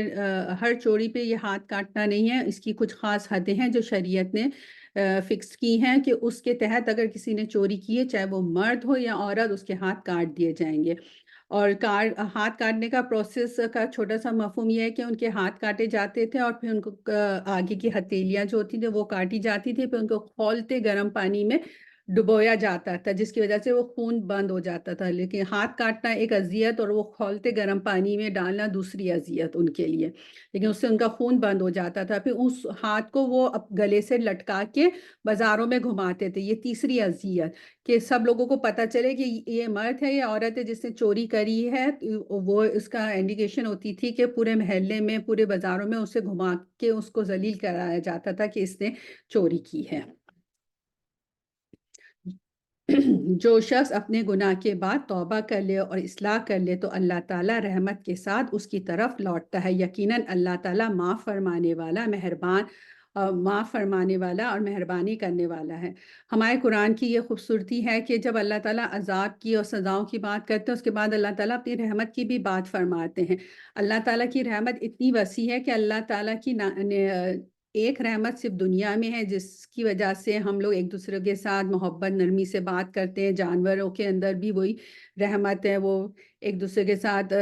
ہر چوری پہ یہ ہاتھ کاٹنا نہیں ہے، اس کی کچھ خاص حدیں ہیں جو شریعت نے فکس کی ہیں، کہ اس کے تحت اگر کسی نے چوری کی ہے، چاہے وہ مرد ہو یا عورت، اس کے ہاتھ کاٹ دیے جائیں گے۔ اور ہاتھ کاٹنے کا پروسیس کا چھوٹا سا مفہوم یہ ہے کہ ان کے ہاتھ کاٹے جاتے تھے، اور پھر ان کو آگے کی ہتھیلیاں جو ہوتی تھیں وہ کاٹی جاتی تھی، پھر ان کو کھولتے گرم پانی میں ڈبویا جاتا تھا، جس کی وجہ سے وہ خون بند ہو جاتا تھا۔ لیکن ہاتھ کاٹنا ایک اذیت، اور وہ کھولتے گرم پانی میں ڈالنا دوسری اذیت ان کے لیے، لیکن اس سے ان کا خون بند ہو جاتا تھا۔ پھر اس ہاتھ کو وہ گلے سے لٹکا کے بازاروں میں گھماتے تھے، یہ تیسری اذیت، کہ سب لوگوں کو پتہ چلے کہ یہ مرد ہے یا عورت ہے جس نے چوری کری ہے۔ وہ اس کا انڈیکیشن ہوتی تھی کہ پورے محلے میں، پورے بازاروں میں اسے گھما کے اس کو ذلیل کرایا جاتا تھا کہ اس نے چوری کی ہے۔ جو شخص اپنے گناہ کے بعد توبہ کر لے اور اصلاح کر لے تو اللہ تعالیٰ رحمت کے ساتھ اس کی طرف لوٹتا ہے۔ یقیناً اللہ تعالیٰ معاف فرمانے والا اور مہربانی کرنے والا ہے۔ ہمارے قرآن کی یہ خوبصورتی ہے کہ جب اللہ تعالیٰ عذاب کی اور سزاؤں کی بات کرتے ہیں، اس کے بعد اللہ تعالیٰ اپنی رحمت کی بھی بات فرماتے ہیں۔ اللہ تعالیٰ کی رحمت اتنی وسیع ہے کہ اللہ تعالیٰ کی ایک رحمت صرف دنیا میں ہے، جس کی وجہ سے ہم لوگ ایک دوسرے کے ساتھ محبت نرمی سے بات کرتے ہیں۔ جانوروں کے اندر بھی وہی رحمت ہے، وہ ایک دوسرے کے ساتھ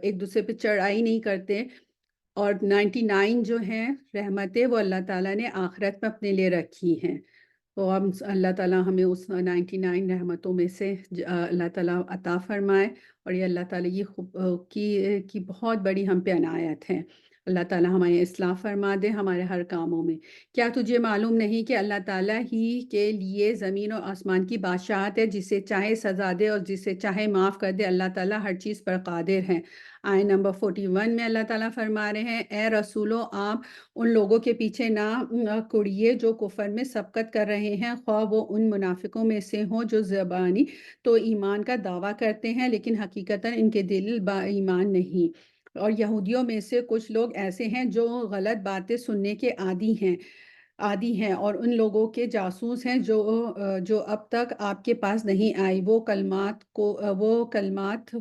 ایک دوسرے پہ چڑھائی نہیں کرتے۔ اور 99 جو ہیں رحمتیں، وہ اللہ تعالیٰ نے آخرت میں اپنے لیے رکھی ہیں۔ تو ہم اللہ تعالیٰ ہمیں اس 99 رحمتوں میں سے اللہ تعالیٰ عطا فرمائے، اور یہ اللہ تعالیٰ کی بہت بڑی ہم پہ عنایت ہے۔ اللہ تعالیٰ ہمیں اصلاح فرما دے ہمارے ہر کاموں میں۔ کیا تجھے معلوم نہیں کہ اللہ تعالیٰ ہی کے لیے زمین اور آسمان کی بادشاہت ہے، جسے چاہے سزا دے اور جسے چاہے معاف کر دے، اللہ تعالیٰ ہر چیز پر قادر ہے۔ آیت نمبر 41 میں اللہ تعالیٰ فرما رہے ہیں، اے رسولو، آپ ان لوگوں کے پیچھے نہ کڑیے جو کفر میں سبقت کر رہے ہیں، خواہ وہ ان منافقوں میں سے ہوں جو زبانی تو ایمان کا دعویٰ کرتے ہیں لیکن حقیقتاً ان کے دل با ایمان نہیں۔ اور یہودیوں میں سے کچھ لوگ ایسے ہیں جو غلط باتیں سننے کے عادی ہیں، عادی ہیں اور ان لوگوں کے جاسوس ہیں جو اب تک آپ کے پاس نہیں آئی، وہ کلمات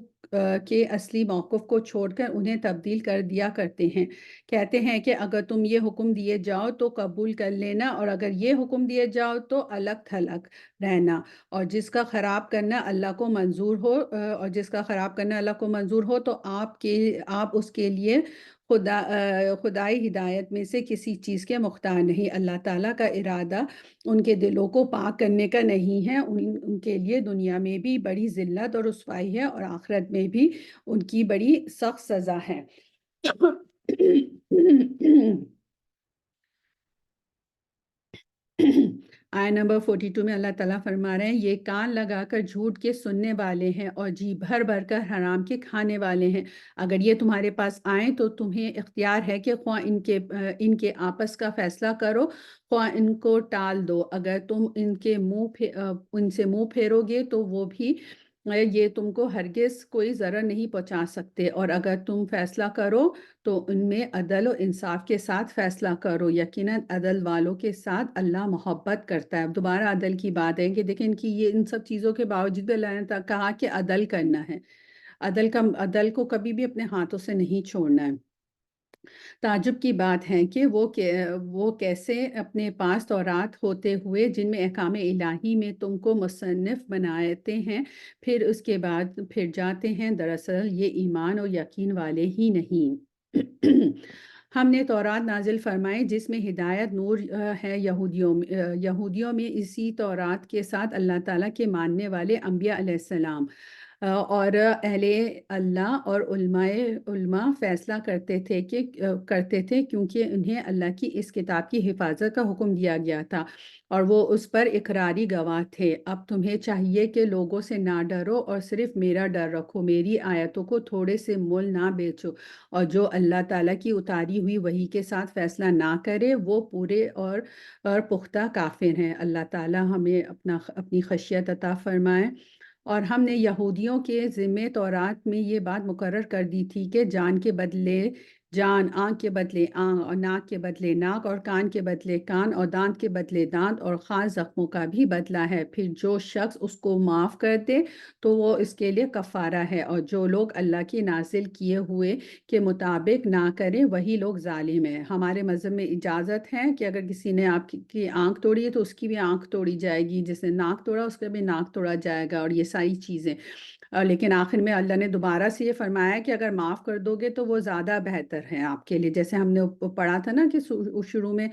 کے اصلی موقف کو چھوڑ کر انہیں تبدیل کر دیا کرتے ہیں۔ کہتے ہیں کہ اگر تم یہ حکم دیے جاؤ تو قبول کر لینا، اور اگر یہ حکم دیے جاؤ تو الگ تھلگ رہنا، اور جس کا خراب کرنا اللہ کو منظور ہو تو آپ اس کے لیے خدائی ہدایت میں سے کسی چیز کے مختار نہیں۔ اللہ تعالیٰ کا ارادہ ان کے دلوں کو پاک کرنے کا نہیں ہے، ان کے لیے دنیا میں بھی بڑی ذلت اور رسوائی ہے، اور آخرت میں بھی ان کی بڑی سخت سزا ہے۔ آیت نمبر 42 میں اللہ تعالیٰ فرما رہے ہیں، یہ کان لگا کر جھوٹ کے سننے والے ہیں اور جی بھر بھر کر حرام کے کھانے والے ہیں۔ اگر یہ تمہارے پاس آئیں تو تمہیں اختیار ہے کہ خواہ ان کے آپس کا فیصلہ کرو، خواہ ان کو ٹال دو۔ اگر تم ان سے منہ پھیرو گے تو وہ بھی یہ تم کو ہرگز کوئی ضرر نہیں پہنچا سکتے، اور اگر تم فیصلہ کرو تو ان میں عدل و انصاف کے ساتھ فیصلہ کرو، یقیناً عدل والوں کے ساتھ اللہ محبت کرتا ہے۔ اب دوبارہ عدل کی بات ہے کہ دیکھیں ان سب چیزوں کے باوجود بھی اللہ نے کہا کہ عدل کرنا ہے، عدل کو کبھی بھی اپنے ہاتھوں سے نہیں چھوڑنا ہے۔ تعجب کی بات ہے کہ وہ کیسے اپنے پاس تورات ہوتے ہوئے جن میں احکام الہی میں تم کو مصنف بناتے ہیں، پھر اس کے بعد پھر جاتے ہیں، دراصل یہ ایمان اور یقین والے ہی نہیں۔ ہم نے تورات نازل فرمائی جس میں ہدایت نور ہے یہودیوں میں اسی تورات کے ساتھ اللہ تعالیٰ کے ماننے والے انبیاء علیہ السلام اور اہل اللہ اور علماء فیصلہ کرتے تھے کیونکہ انہیں اللہ کی اس کتاب کی حفاظت کا حکم دیا گیا تھا اور وہ اس پر اقراری گواہ تھے۔ اب تمہیں چاہیے کہ لوگوں سے نہ ڈرو اور صرف میرا ڈر رکھو، میری آیتوں کو تھوڑے سے مول نہ بیچو، اور جو اللہ تعالیٰ کی اتاری ہوئی وحی کے ساتھ فیصلہ نہ کرے وہ پورے اور پختہ کافر ہیں۔ اللہ تعالیٰ ہمیں اپنی خشیت عطا فرمائے۔ اور ہم نے یہودیوں کے ذمے تورات میں یہ بات مقرر کر دی تھی کہ جان کے بدلے جان، آنکھ کے بدلے آنکھ، اور ناک کے بدلے ناک، اور کان کے بدلے کان، اور دانت کے بدلے دانت، اور خاص زخموں کا بھی بدلہ ہے۔ پھر جو شخص اس کو معاف کر دے تو وہ اس کے لیے کفارہ ہے، اور جو لوگ اللہ کی نازل کیے ہوئے کے مطابق نہ کریں وہی لوگ ظالم ہیں۔ ہمارے مذہب میں اجازت ہے کہ اگر کسی نے آپ کی آنکھ توڑی ہے تو اس کی بھی آنکھ توڑی جائے گی، جس نے ناک توڑا اس کا بھی ناک توڑا جائے گا، اور یہ ساری چیزیں۔ لیکن آخر میں اللہ نے دوبارہ سے یہ فرمایا کہ اگر معاف کر دو گے تو وہ زیادہ بہتر ہے آپ کے لیے، جیسے ہم نے پڑھا تھا نا کہ شروع میں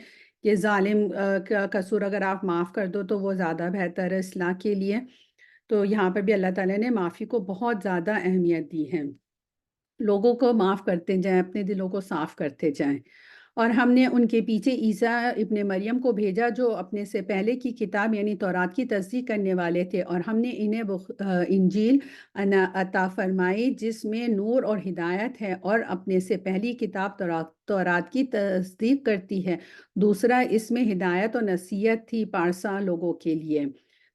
کہ ظالم کا قصور اگر آپ معاف کر دو تو وہ زیادہ بہتر ہے اصلاح کے لیے۔ تو یہاں پر بھی اللہ تعالیٰ نے معافی کو بہت زیادہ اہمیت دی ہے۔ لوگوں کو معاف کرتے جائیں، اپنے دلوں کو صاف کرتے جائیں۔ اور ہم نے ان کے پیچھے عیسیٰ ابن مریم کو بھیجا جو اپنے سے پہلے کی کتاب یعنی تورات کی تصدیق کرنے والے تھے، اور ہم نے انہیں انجیل عطا فرمائی جس میں نور اور ہدایت ہے، اور اپنے سے پہلی کتاب تورات کی تصدیق کرتی ہے۔ دوسرا اس میں ہدایت اور نصیحت تھی پارسا لوگوں کے لیے۔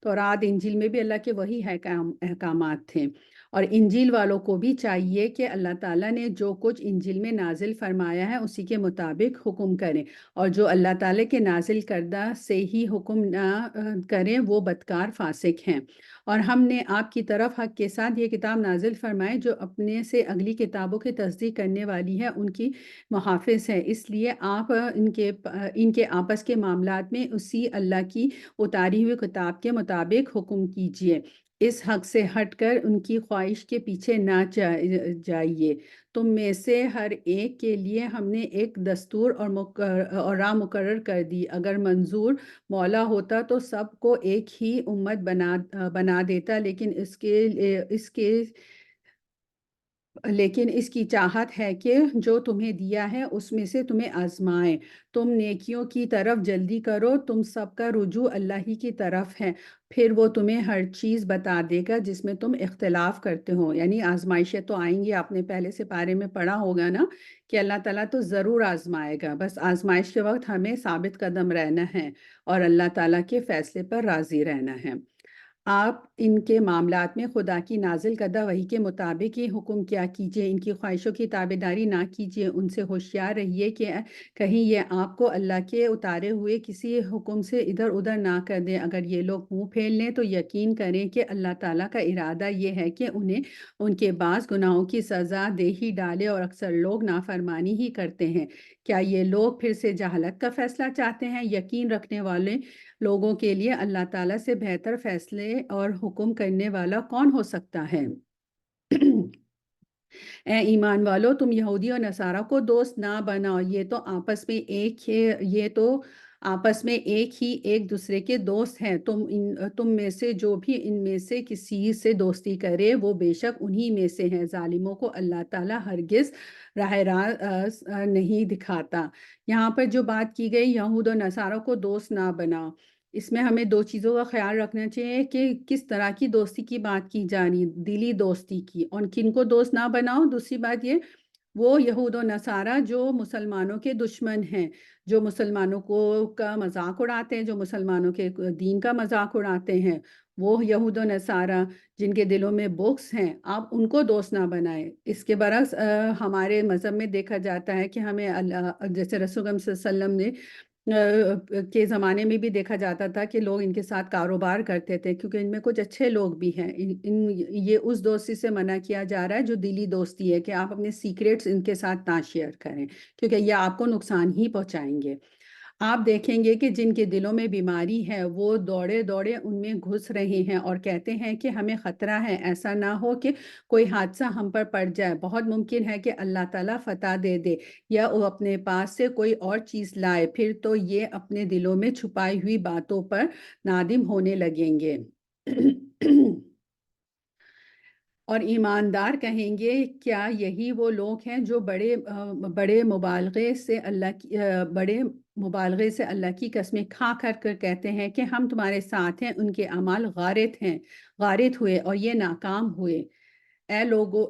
تورات انجیل میں بھی اللہ کے وہی احکامات تھے، اور انجیل والوں کو بھی چاہیے کہ اللہ تعالیٰ نے جو کچھ انجیل میں نازل فرمایا ہے اسی کے مطابق حکم کریں، اور جو اللہ تعالیٰ کے نازل کردہ سے ہی حکم نہ کریں وہ بدکار فاسق ہیں۔ اور ہم نے آپ کی طرف حق کے ساتھ یہ کتاب نازل فرمائی جو اپنے سے اگلی کتابوں کی تصدیق کرنے والی ہے، ان کی محافظ ہے، اس لیے آپ ان کے آپس کے معاملات میں اسی اللہ کی اتاری ہوئی کتاب کے مطابق حکم کیجیے، اس حق سے ہٹ کر ان کی خواہش کے پیچھے نہ جائیے۔ تم میں سے ہر ایک کے لیے ہم نے ایک دستور اور راہ مقرر کر دی، اگر منظور مولا ہوتا تو سب کو ایک ہی امت بنا دیتا، لیکن اس کی چاہت ہے کہ جو تمہیں دیا ہے اس میں سے تمہیں آزمائے۔ تم نیکیوں کی طرف جلدی کرو، تم سب کا رجوع اللہ ہی کی طرف ہے، پھر وہ تمہیں ہر چیز بتا دے گا جس میں تم اختلاف کرتے ہو۔ یعنی آزمائشیں تو آئیں گی، آپ نے پہلے سے پارے میں پڑھا ہوگا نا کہ اللہ تعالیٰ تو ضرور آزمائے گا، بس آزمائش کے وقت ہمیں ثابت قدم رہنا ہے اور اللہ تعالیٰ کے فیصلے پر راضی رہنا ہے۔ آپ ان کے معاملات میں خدا کی نازل کردہ وحی کے مطابق ہی حکم کیا کیجیے، ان کی خواہشوں کی تابعداری نہ کیجیے، ان سے ہوشیار رہیے کہ کہیں یہ آپ کو اللہ کے اتارے ہوئے کسی حکم سے ادھر ادھر نہ کر دیں۔ اگر یہ لوگ منہ پھیر لیں تو یقین کریں کہ اللہ تعالیٰ کا ارادہ یہ ہے کہ انہیں ان کے بعض گناہوں کی سزا دے ہی ڈالے، اور اکثر لوگ نافرمانی ہی کرتے ہیں۔ کیا یہ لوگ پھر سے جہالت کا فیصلہ چاہتے ہیں؟ یقین رکھنے والے لوگوں کے لیے اللہ تعالیٰ سے بہتر فیصلے اور حکم کرنے والا کون ہو سکتا ہے؟ اے ایمان والو، تم یہودی اور نصارہ کو دوست نہ بناؤ، یہ تو آپس میں ایک دوسرے کے دوست ہیں۔ تم میں سے جو بھی ان میں سے کسی سے دوستی کرے وہ بے شک انہی میں سے ہیں۔ ظالموں کو اللہ تعالیٰ ہرگز راہ راست نہیں دکھاتا۔ یہاں پر جو بات کی گئی یہود اور نصارہ کو دوست نہ بناؤ، اس میں ہمیں دو چیزوں کا خیال رکھنا چاہیے کہ کس طرح کی دوستی کی بات کی جا رہی، دلی دوستی کی، اور کن کو دوست نہ بناؤ۔ دوسری بات یہ، وہ یہود و نصارہ جو مسلمانوں کے دشمن ہیں، جو مسلمانوں کا مذاق اڑاتے ہیں، جو مسلمانوں کے دین کا مذاق اڑاتے ہیں، وہ یہود و نصارہ جن کے دلوں میں بغض ہیں، آپ ان کو دوست نہ بنائیں۔ اس کے برعکس ہمارے مذہب میں دیکھا جاتا ہے کہ ہمیں جیسے رسول اللہ صلی اللہ علیہ وسلم نے کے زمانے میں بھی دیکھا جاتا تھا کہ لوگ ان کے ساتھ کاروبار کرتے تھے، کیونکہ ان میں کچھ اچھے لوگ بھی ہیں۔ یہ اس دوستی سے منع کیا جا رہا ہے جو دلی دوستی ہے، کہ آپ اپنے سیکریٹس ان کے ساتھ نہ شیئر کریں، کیونکہ یہ آپ کو نقصان ہی پہنچائیں گے۔ آپ دیکھیں گے کہ جن کے دلوں میں بیماری ہے وہ دوڑے دوڑے ان میں گھس رہے ہیں اور کہتے ہیں کہ ہمیں خطرہ ہے، ایسا نہ ہو کہ کوئی حادثہ ہم پر پڑ جائے، بہت ممکن ہے کہ اللہ تعالیٰ فتح دے دے یا وہ اپنے پاس سے کوئی اور چیز لائے، پھر تو یہ اپنے دلوں میں چھپائی ہوئی باتوں پر نادم ہونے لگیں گے۔ اور ایماندار کہیں گے، کیا یہی وہ لوگ ہیں جو بڑے مبالغے سے اللہ کی قسمیں کھا کر کہتے ہیں کہ ہم تمہارے ساتھ ہیں، ان کے اعمال غارت ہوئے اور یہ ناکام ہوئے۔ اے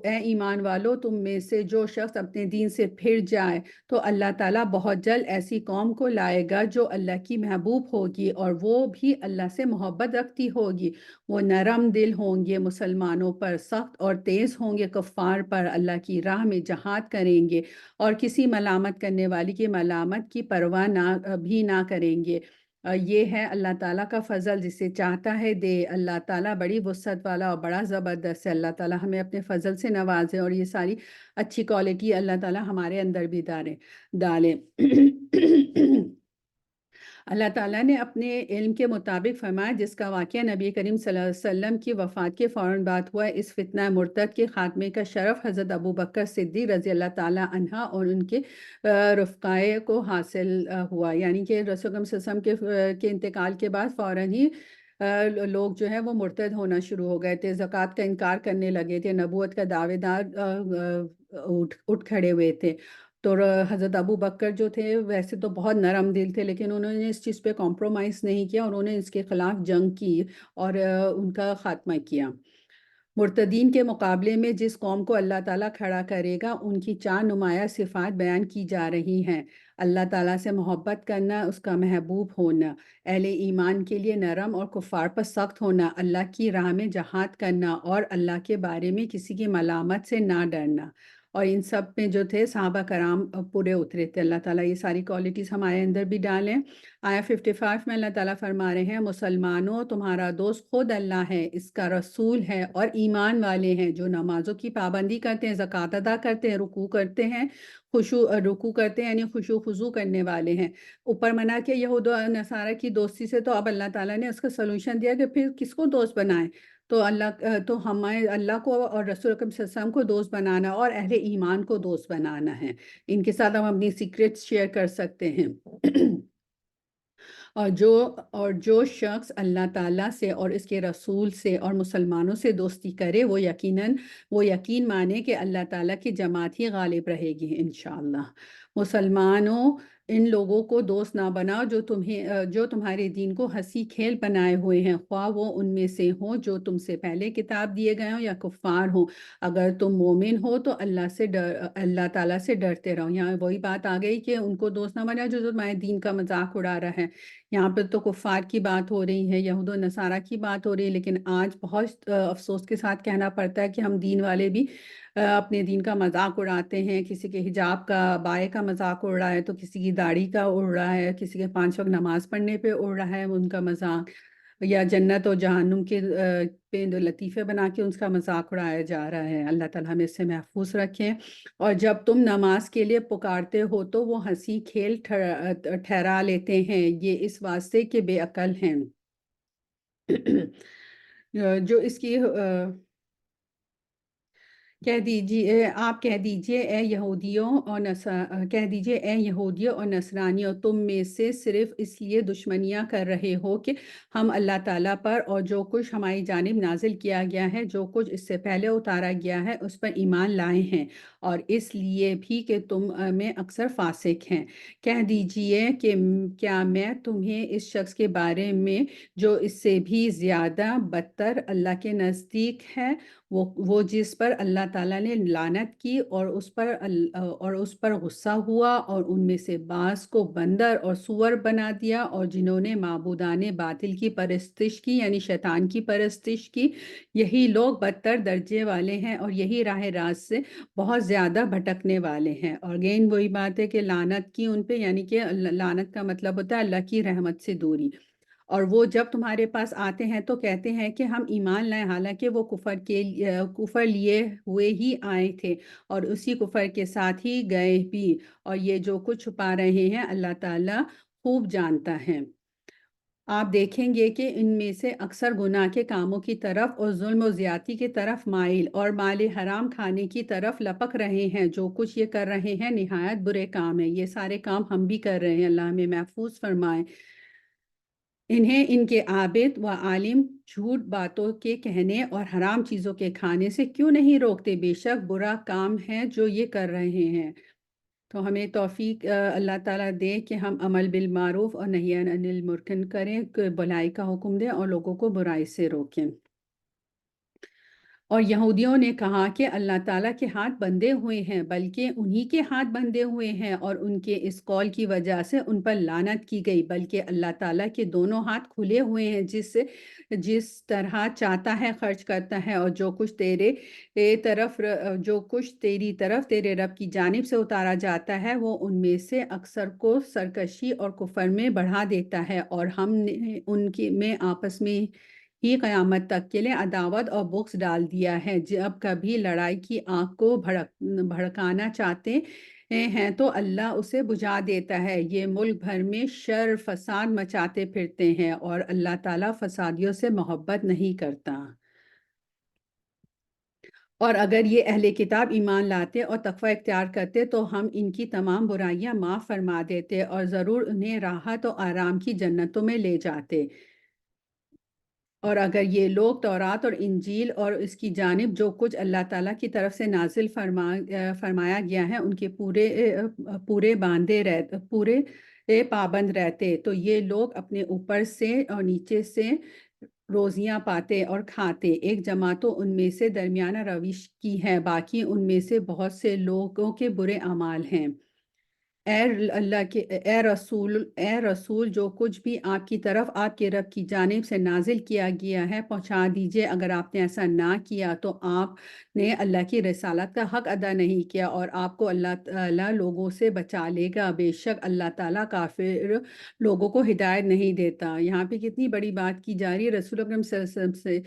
ایمان والو، تم میں سے جو شخص اپنے دین سے پھر جائے تو اللہ تعالیٰ بہت جلد ایسی قوم کو لائے گا جو اللہ کی محبوب ہوگی اور وہ بھی اللہ سے محبت رکھتی ہوگی۔ وہ نرم دل ہوں گے مسلمانوں پر، سخت اور تیز ہوں گے کفار پر، اللہ کی راہ میں جہاد کریں گے اور کسی ملامت کرنے والی کی ملامت کی پرواہ بھی نہ کریں گے۔ یہ ہے اللہ تعالیٰ کا فضل، جسے چاہتا ہے دے۔ اللہ تعالیٰ بڑی وسعت والا اور بڑا زبردست ہے۔ اللہ تعالیٰ ہمیں اپنے فضل سے نوازے اور یہ ساری اچھی کوالٹی اللہ تعالیٰ ہمارے اندر بھی ڈالے۔ اللہ تعالیٰ نے اپنے علم کے مطابق فرمایا، جس کا واقعہ نبی کریم صلی اللہ علیہ وسلم کی وفات کے فوراً بعد ہوا، اس فتنہ مرتد کے خاتمے کا شرف حضرت ابو بکر صدیق رضی اللہ تعالیٰ عنہ اور ان کے رفقائے کو حاصل ہوا۔ یعنی کہ رسول اللہ صلی اللہ علیہ وسلم کے انتقال کے بعد فوراً ہی لوگ جو ہے وہ مرتد ہونا شروع ہو گئے تھے، زکوٰۃ کا انکار کرنے لگے تھے، نبوت کا دعوے دار اٹھ کھڑے ہوئے تھے۔ تو حضرت ابو بکر جو تھے ویسے تو بہت نرم دل تھے، لیکن انہوں نے اس چیز پہ کمپرومائز نہیں کیا، انہوں نے اس کے خلاف جنگ کی اور ان کا خاتمہ کیا۔ مرتدین کے مقابلے میں جس قوم کو اللہ تعالیٰ کھڑا کرے گا، ان کی 4 نمایاں صفات بیان کی جا رہی ہیں۔ اللہ تعالیٰ سے محبت کرنا، اس کا محبوب ہونا، اہل ایمان کے لیے نرم اور کفار پر سخت ہونا، اللہ کی راہ میں جہاد کرنا اور اللہ کے بارے میں کسی کی ملامت سے نہ ڈرنا۔ اور ان سب میں جو تھے صحابہ کرام پورے اترے تھے۔ اللہ تعالیٰ یہ ساری کوالٹیز ہمارے اندر بھی ڈالیں۔ آیا 55 میں اللہ تعالیٰ فرما رہے ہیں، مسلمانوں تمہارا دوست خود اللہ ہے، اس کا رسول ہے اور ایمان والے ہیں جو نمازوں کی پابندی کرتے ہیں، زکوٰۃ ادا کرتے ہیں، رکوع کرتے ہیں یعنی خشوع خضوع کرنے والے ہیں۔ اوپر منع کہ یہود و نصارہ کی دوستی سے، تو اب اللہ تعالیٰ نے اس کا سلوشن دیا کہ پھر کس کو دوست بنائیں؟ تو ہمیں اللہ کو اور رسول اکرم صلی اللہ علیہ وسلم کو دوست بنانا اور اہل ایمان کو دوست بنانا ہے۔ ان کے ساتھ ہم اپنی سیکریٹس شیئر کر سکتے ہیں۔ اور جو شخص اللہ تعالیٰ سے اور اس کے رسول سے اور مسلمانوں سے دوستی کرے، وہ یقین مانے کہ اللہ تعالیٰ کی جماعت ہی غالب رہے گی انشاءاللہ۔ مسلمانوں ان لوگوں کو دوست نہ بناؤ جو تمہارے دین کو ہنسی کھیل بنائے ہوئے ہیں، خواہ وہ ان میں سے ہوں جو تم سے پہلے کتاب دیے گئے ہوں یا کفار ہوں۔ اگر تم مومن ہو تو اللہ تعالیٰ سے ڈرتے رہو۔ یہاں وہی بات آ گئی کہ ان کو دوست نہ بناؤ جو تمہارے دین کا مذاق اڑا رہا ہے۔ یہاں پہ تو کفار کی بات ہو رہی ہے، یہود و نصارہ کی بات ہو رہی ہے، لیکن آج بہت افسوس کے ساتھ کہنا پڑتا ہے کہ ہم دین والے بھی اپنے دین کا مذاق اڑاتے ہیں۔ کسی کے حجاب کا، بائے کا مذاق اڑ رہا ہے، تو کسی کی داڑھی کا اڑ رہا ہے، کسی کے 5 وقت نماز پڑھنے پہ اڑ رہا ہے ان کا مذاق، یا جنت اور جہنم کے پہ لطیفے بنا کے ان کا مذاق اڑایا جا رہا ہے۔ اللہ تعالیٰ ہمیں اس سے محفوظ رکھیں۔ اور جب تم نماز کے لیے پکارتے ہو تو وہ ہنسی کھیل ٹھہرا لیتے ہیں، یہ اس واسطے کہ بے عقل ہیں۔ جو اس کی آپ کہہ دیجئے اے یہودیوں اور نصرانیوں، تم میں سے صرف اس لیے دشمنیاں کر رہے ہو کہ ہم اللہ تعالیٰ پر اور جو کچھ ہماری جانب نازل کیا گیا ہے، جو کچھ اس سے پہلے اتارا گیا ہے، اس پر ایمان لائے ہیں، اور اس لیے بھی کہ تم میں اکثر فاسق ہیں۔ کہہ دیجئے کہ کیا میں تمہیں اس شخص کے بارے میں جو اس سے بھی زیادہ بدتر اللہ کے نزدیک ہے، وہ جس پر اللہ تعالیٰ نے لعنت کی اور اس پر غصہ ہوا، اور ان میں سے بعض کو بندر اور سور بنا دیا، اور جنہوں نے معبودان باطل کی پرستش کی یعنی شیطان کی پرستش کی، یہی لوگ بدتر درجے والے ہیں اور یہی راہ راست سے بہت زیادہ بھٹکنے والے ہیں۔ اور اگین وہی بات ہے کہ لعنت کی ان پہ، یعنی کہ لعنت کا مطلب ہوتا ہے اللہ کی رحمت سے دوری۔ اور وہ جب تمہارے پاس آتے ہیں تو کہتے ہیں کہ ہم ایمان لائیں، حالانکہ وہ کفر لیے ہوئے ہی آئے تھے اور اسی کفر کے ساتھ ہی گئے بھی، اور یہ جو کچھ چھپا رہے ہیں اللہ تعالیٰ خوب جانتا ہے۔ آپ دیکھیں گے کہ ان میں سے اکثر گناہ کے کاموں کی طرف اور ظلم و زیادتی کی طرف مائل اور مال حرام کھانے کی طرف لپک رہے ہیں۔ جو کچھ یہ کر رہے ہیں نہایت برے کام ہیں۔ یہ سارے کام ہم بھی کر رہے ہیں، اللہ ہمیں محفوظ فرمائے۔ انہیں ان کے عابد و عالم جھوٹ باتوں کے کہنے اور حرام چیزوں کے کھانے سے کیوں نہیں روکتے؟ بے شک برا کام ہے جو یہ کر رہے ہیں۔ تو ہمیں توفیق اللہ تعالیٰ دے کہ ہم عمل بالمعروف اور نہی عن المنکر کریں، کہ بھلائی کا حکم دیں اور لوگوں کو برائی سے روکیں۔ اور یہودیوں نے کہا کہ اللہ تعالیٰ کے ہاتھ بندھے ہوئے ہیں، بلکہ انہی کے ہاتھ بندھے ہوئے ہیں، اور ان کے اس قول کی وجہ سے ان پر لعنت کی گئی، بلکہ اللہ تعالیٰ کے دونوں ہاتھ کھلے ہوئے ہیں، جس طرح چاہتا ہے خرچ کرتا ہے، اور جو کچھ تیری طرف تیرے رب کی جانب سے اتارا جاتا ہے وہ ان میں سے اکثر کو سرکشی اور کفر میں بڑھا دیتا ہے، اور ہم نے ان میں آپس میں ہی قیامت تک کے لیے عداوت اور بغض ڈال دیا ہے۔ جب کبھی لڑائی کی آگ کو بھڑکانا چاہتے ہیں تو اللہ اسے بجھا دیتا ہے۔ یہ ملک بھر میں شر فساد مچاتے پھرتے ہیں، اور اللہ تعالیٰ فسادیوں سے محبت نہیں کرتا۔ اور اگر یہ اہل کتاب ایمان لاتے اور تقوی اختیار کرتے تو ہم ان کی تمام برائیاں معاف فرما دیتے، اور ضرور انہیں راحت و آرام کی جنتوں میں لے جاتے۔ اور اگر یہ لوگ تورات اور انجیل اور اس کی جانب جو کچھ اللہ تعالیٰ کی طرف سے نازل فرمایا گیا ہے ان کے پورے پابند رہتے، تو یہ لوگ اپنے اوپر سے اور نیچے سے روزیاں پاتے اور کھاتے۔ ایک جماعت تو ان میں سے درمیانہ روش کی ہے، باقی ان میں سے بہت سے لوگوں کے برے اعمال ہیں۔ اے رسول جو کچھ بھی آپ کی طرف آپ کے رب کی جانب سے نازل کیا گیا ہے پہنچا دیجئے۔ اگر آپ نے ایسا نہ کیا تو آپ نے اللہ کی رسالت کا حق ادا نہیں کیا، اور آپ کو اللہ تعالیٰ لوگوں سے بچا لے گا۔ بے شک اللہ تعالیٰ کافر لوگوں کو ہدایت نہیں دیتا۔ یہاں پہ کتنی بڑی بات کی جا رہی ہے رسول اکرم صلی اللہ علیہ وسلم سے،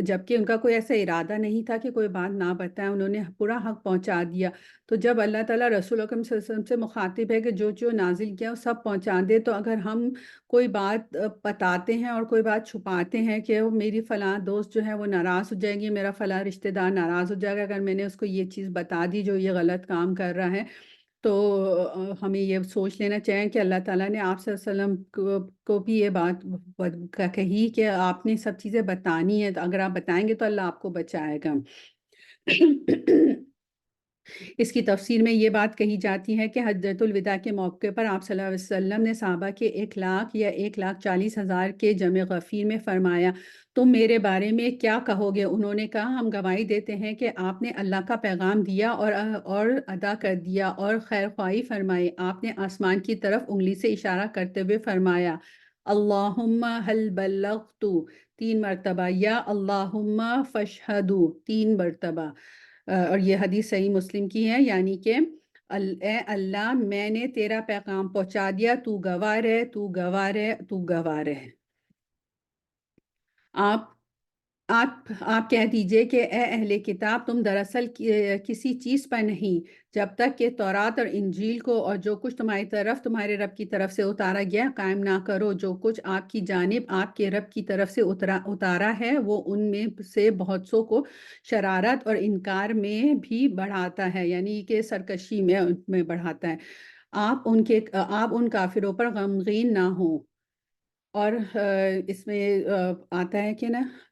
جبکہ ان کا کوئی ایسا ارادہ نہیں تھا کہ کوئی بات نہ بتائیں، انہوں نے پورا حق پہنچا دیا۔ تو جب اللہ تعالیٰ رسول اکرم صلی اللہ علیہ وسلم سے مخاطب ہے کہ جو نازل کیا وہ سب پہنچا دے، تو اگر ہم کوئی بات بتاتے ہیں اور کوئی بات چھپاتے ہیں کہ میری فلاں دوست جو ہے وہ ناراض ہو جائے گی، میرا فلاں رشتہ دار ناراض ہو جائے گا اگر میں نے اس کو یہ چیز بتا دی جو یہ غلط کام کر رہا ہے، تو ہمیں یہ سوچ لینا چاہیے کہ اللہ تعالیٰ نے آپ صلی اللہ علیہ وسلم کو بھی یہ بات کہی کہ آپ نے سب چیزیں بتانی ہے، تو اگر آپ بتائیں گے تو اللہ آپ کو بچائے گا۔ اس کی تفسیر میں یہ بات کہی جاتی ہے کہ حجۃ الوداع کے موقع پر آپ صلی اللہ علیہ وسلم نے صحابہ کے 1,00,000 یا 1,40,000 کے جمع غفیر میں فرمایا، تم میرے بارے میں کیا کہو گے؟ انہوں نے کہا، ہم گواہی دیتے ہیں کہ آپ نے اللہ کا پیغام دیا اور ادا کر دیا اور خیر خواہی فرمائی۔ آپ نے آسمان کی طرف انگلی سے اشارہ کرتے ہوئے فرمایا، اللہم حل بلغت 3 مرتبہ، یا اللہم فاشہدو 3 مرتبہ۔ اور یہ حدیث صحیح مسلم کی ہے، یعنی کہ اے اللہ، میں نے تیرا پیغام پہنچا دیا، تو گواہ رہے، تو گواہ رہے، تو گواہ رہے۔ آپ آپ کہہ دیجئے کہ اے اہل کتاب، تم دراصل کسی چیز پر نہیں جب تک کہ تورات اور انجیل کو اور جو کچھ تمہارے رب کی طرف سے اتارا گیا قائم نہ کرو۔ جو کچھ آپ کی جانب آپ کے رب کی طرف سے اتارا ہے وہ ان میں سے بہت سو کو شرارت اور انکار میں بھی بڑھاتا ہے، یعنی کہ سرکشی میں بڑھاتا ہے۔ آپ ان کافروں پر غمگین نہ ہوں۔ اور اس میں آتا ہے کہ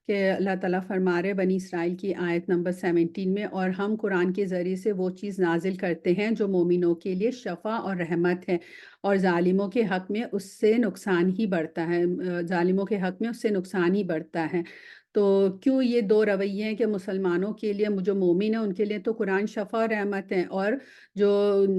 کہ اللہ تعالیٰ فرما رہے بنی اسرائیل کی آیت نمبر 17 میں، اور ہم قرآن کے ذریعے سے وہ چیز نازل کرتے ہیں جو مومنوں کے لیے شفا اور رحمت ہے، اور ظالموں کے حق میں اس سے نقصان ہی بڑھتا ہے، ظالموں کے حق میں اس سے نقصان ہی بڑھتا ہے۔ تو کیوں یہ دو رویے ہیں کہ مسلمانوں کے لیے، جو مومن ہیں ان کے لیے تو قرآن شفا اور رحمت ہے، اور جو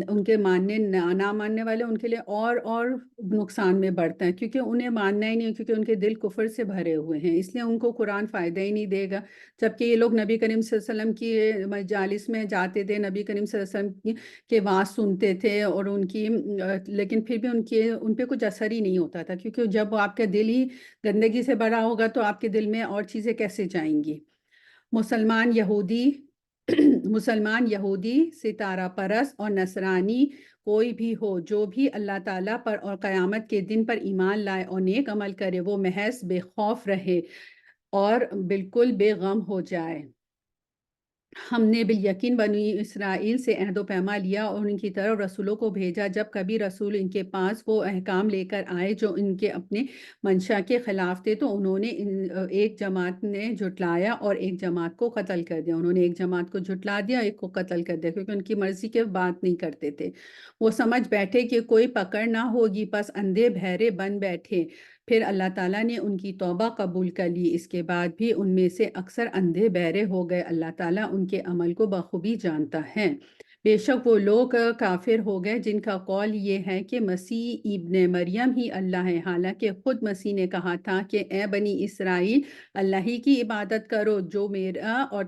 ان کے نہ ماننے والے ان کے لیے اور نقصان میں بڑھتا ہے، کیونکہ انہیں ماننا ہی نہیں ہے، کیونکہ ان کے دل کفر سے بھرے ہوئے ہیں، اس لیے ان کو قرآن فائدہ ہی نہیں دے گا۔ جبکہ یہ لوگ نبی کریم صلی اللہ علیہ وسلم کی مجالس میں جاتے تھے، نبی کریم صلی اللہ علیہ وسلم کے وعظ سنتے تھے، اور لیکن پھر بھی ان پہ کچھ اثر ہی نہیں ہوتا تھا، کیونکہ جب آپ کا دل ہی گندگی سے بھرا ہوگا تو آپ کے دل میں اور چیزیں کیسے جائیں گی؟ مسلمان یہودی ستارہ پرست اور نصرانی کوئی بھی ہو، جو بھی اللہ تعالیٰ پر اور قیامت کے دن پر ایمان لائے اور نیک عمل کرے، وہ محض بے خوف رہے اور بالکل بے غم ہو جائے۔ ہم نے بالیقین بنی اسرائیل سے عہد و پیمان لیا اور ان کی طرف رسولوں کو بھیجا، جب کبھی رسول ان کے پاس وہ احکام لے کر آئے جو ان کے اپنے منشا کے خلاف تھے، تو انہوں نے ایک جماعت نے جھٹلایا اور ایک جماعت کو قتل کر دیا۔ انہوں نے ایک جماعت کو جھٹلا دیا، ایک کو قتل کر دیا، کیونکہ ان کی مرضی کے بات نہیں کرتے تھے۔ وہ سمجھ بیٹھے کہ کوئی پکڑ نہ ہوگی، پس اندھے بہرے بن بیٹھے۔ پھر اللہ تعالیٰ نے ان کی توبہ قبول کر لی، اس کے بعد بھی ان میں سے اکثر اندھے بہرے ہو گئے۔ اللہ تعالیٰ ان کے عمل کو بخوبی جانتا ہے۔ بے شک وہ لوگ کافر ہو گئے جن کا قول یہ ہے کہ مسیح ابن مریم ہی اللہ ہے، حالانکہ خود مسیح نے کہا تھا کہ اے بنی اسرائیل، اللہ ہی کی عبادت کرو جو میرا اور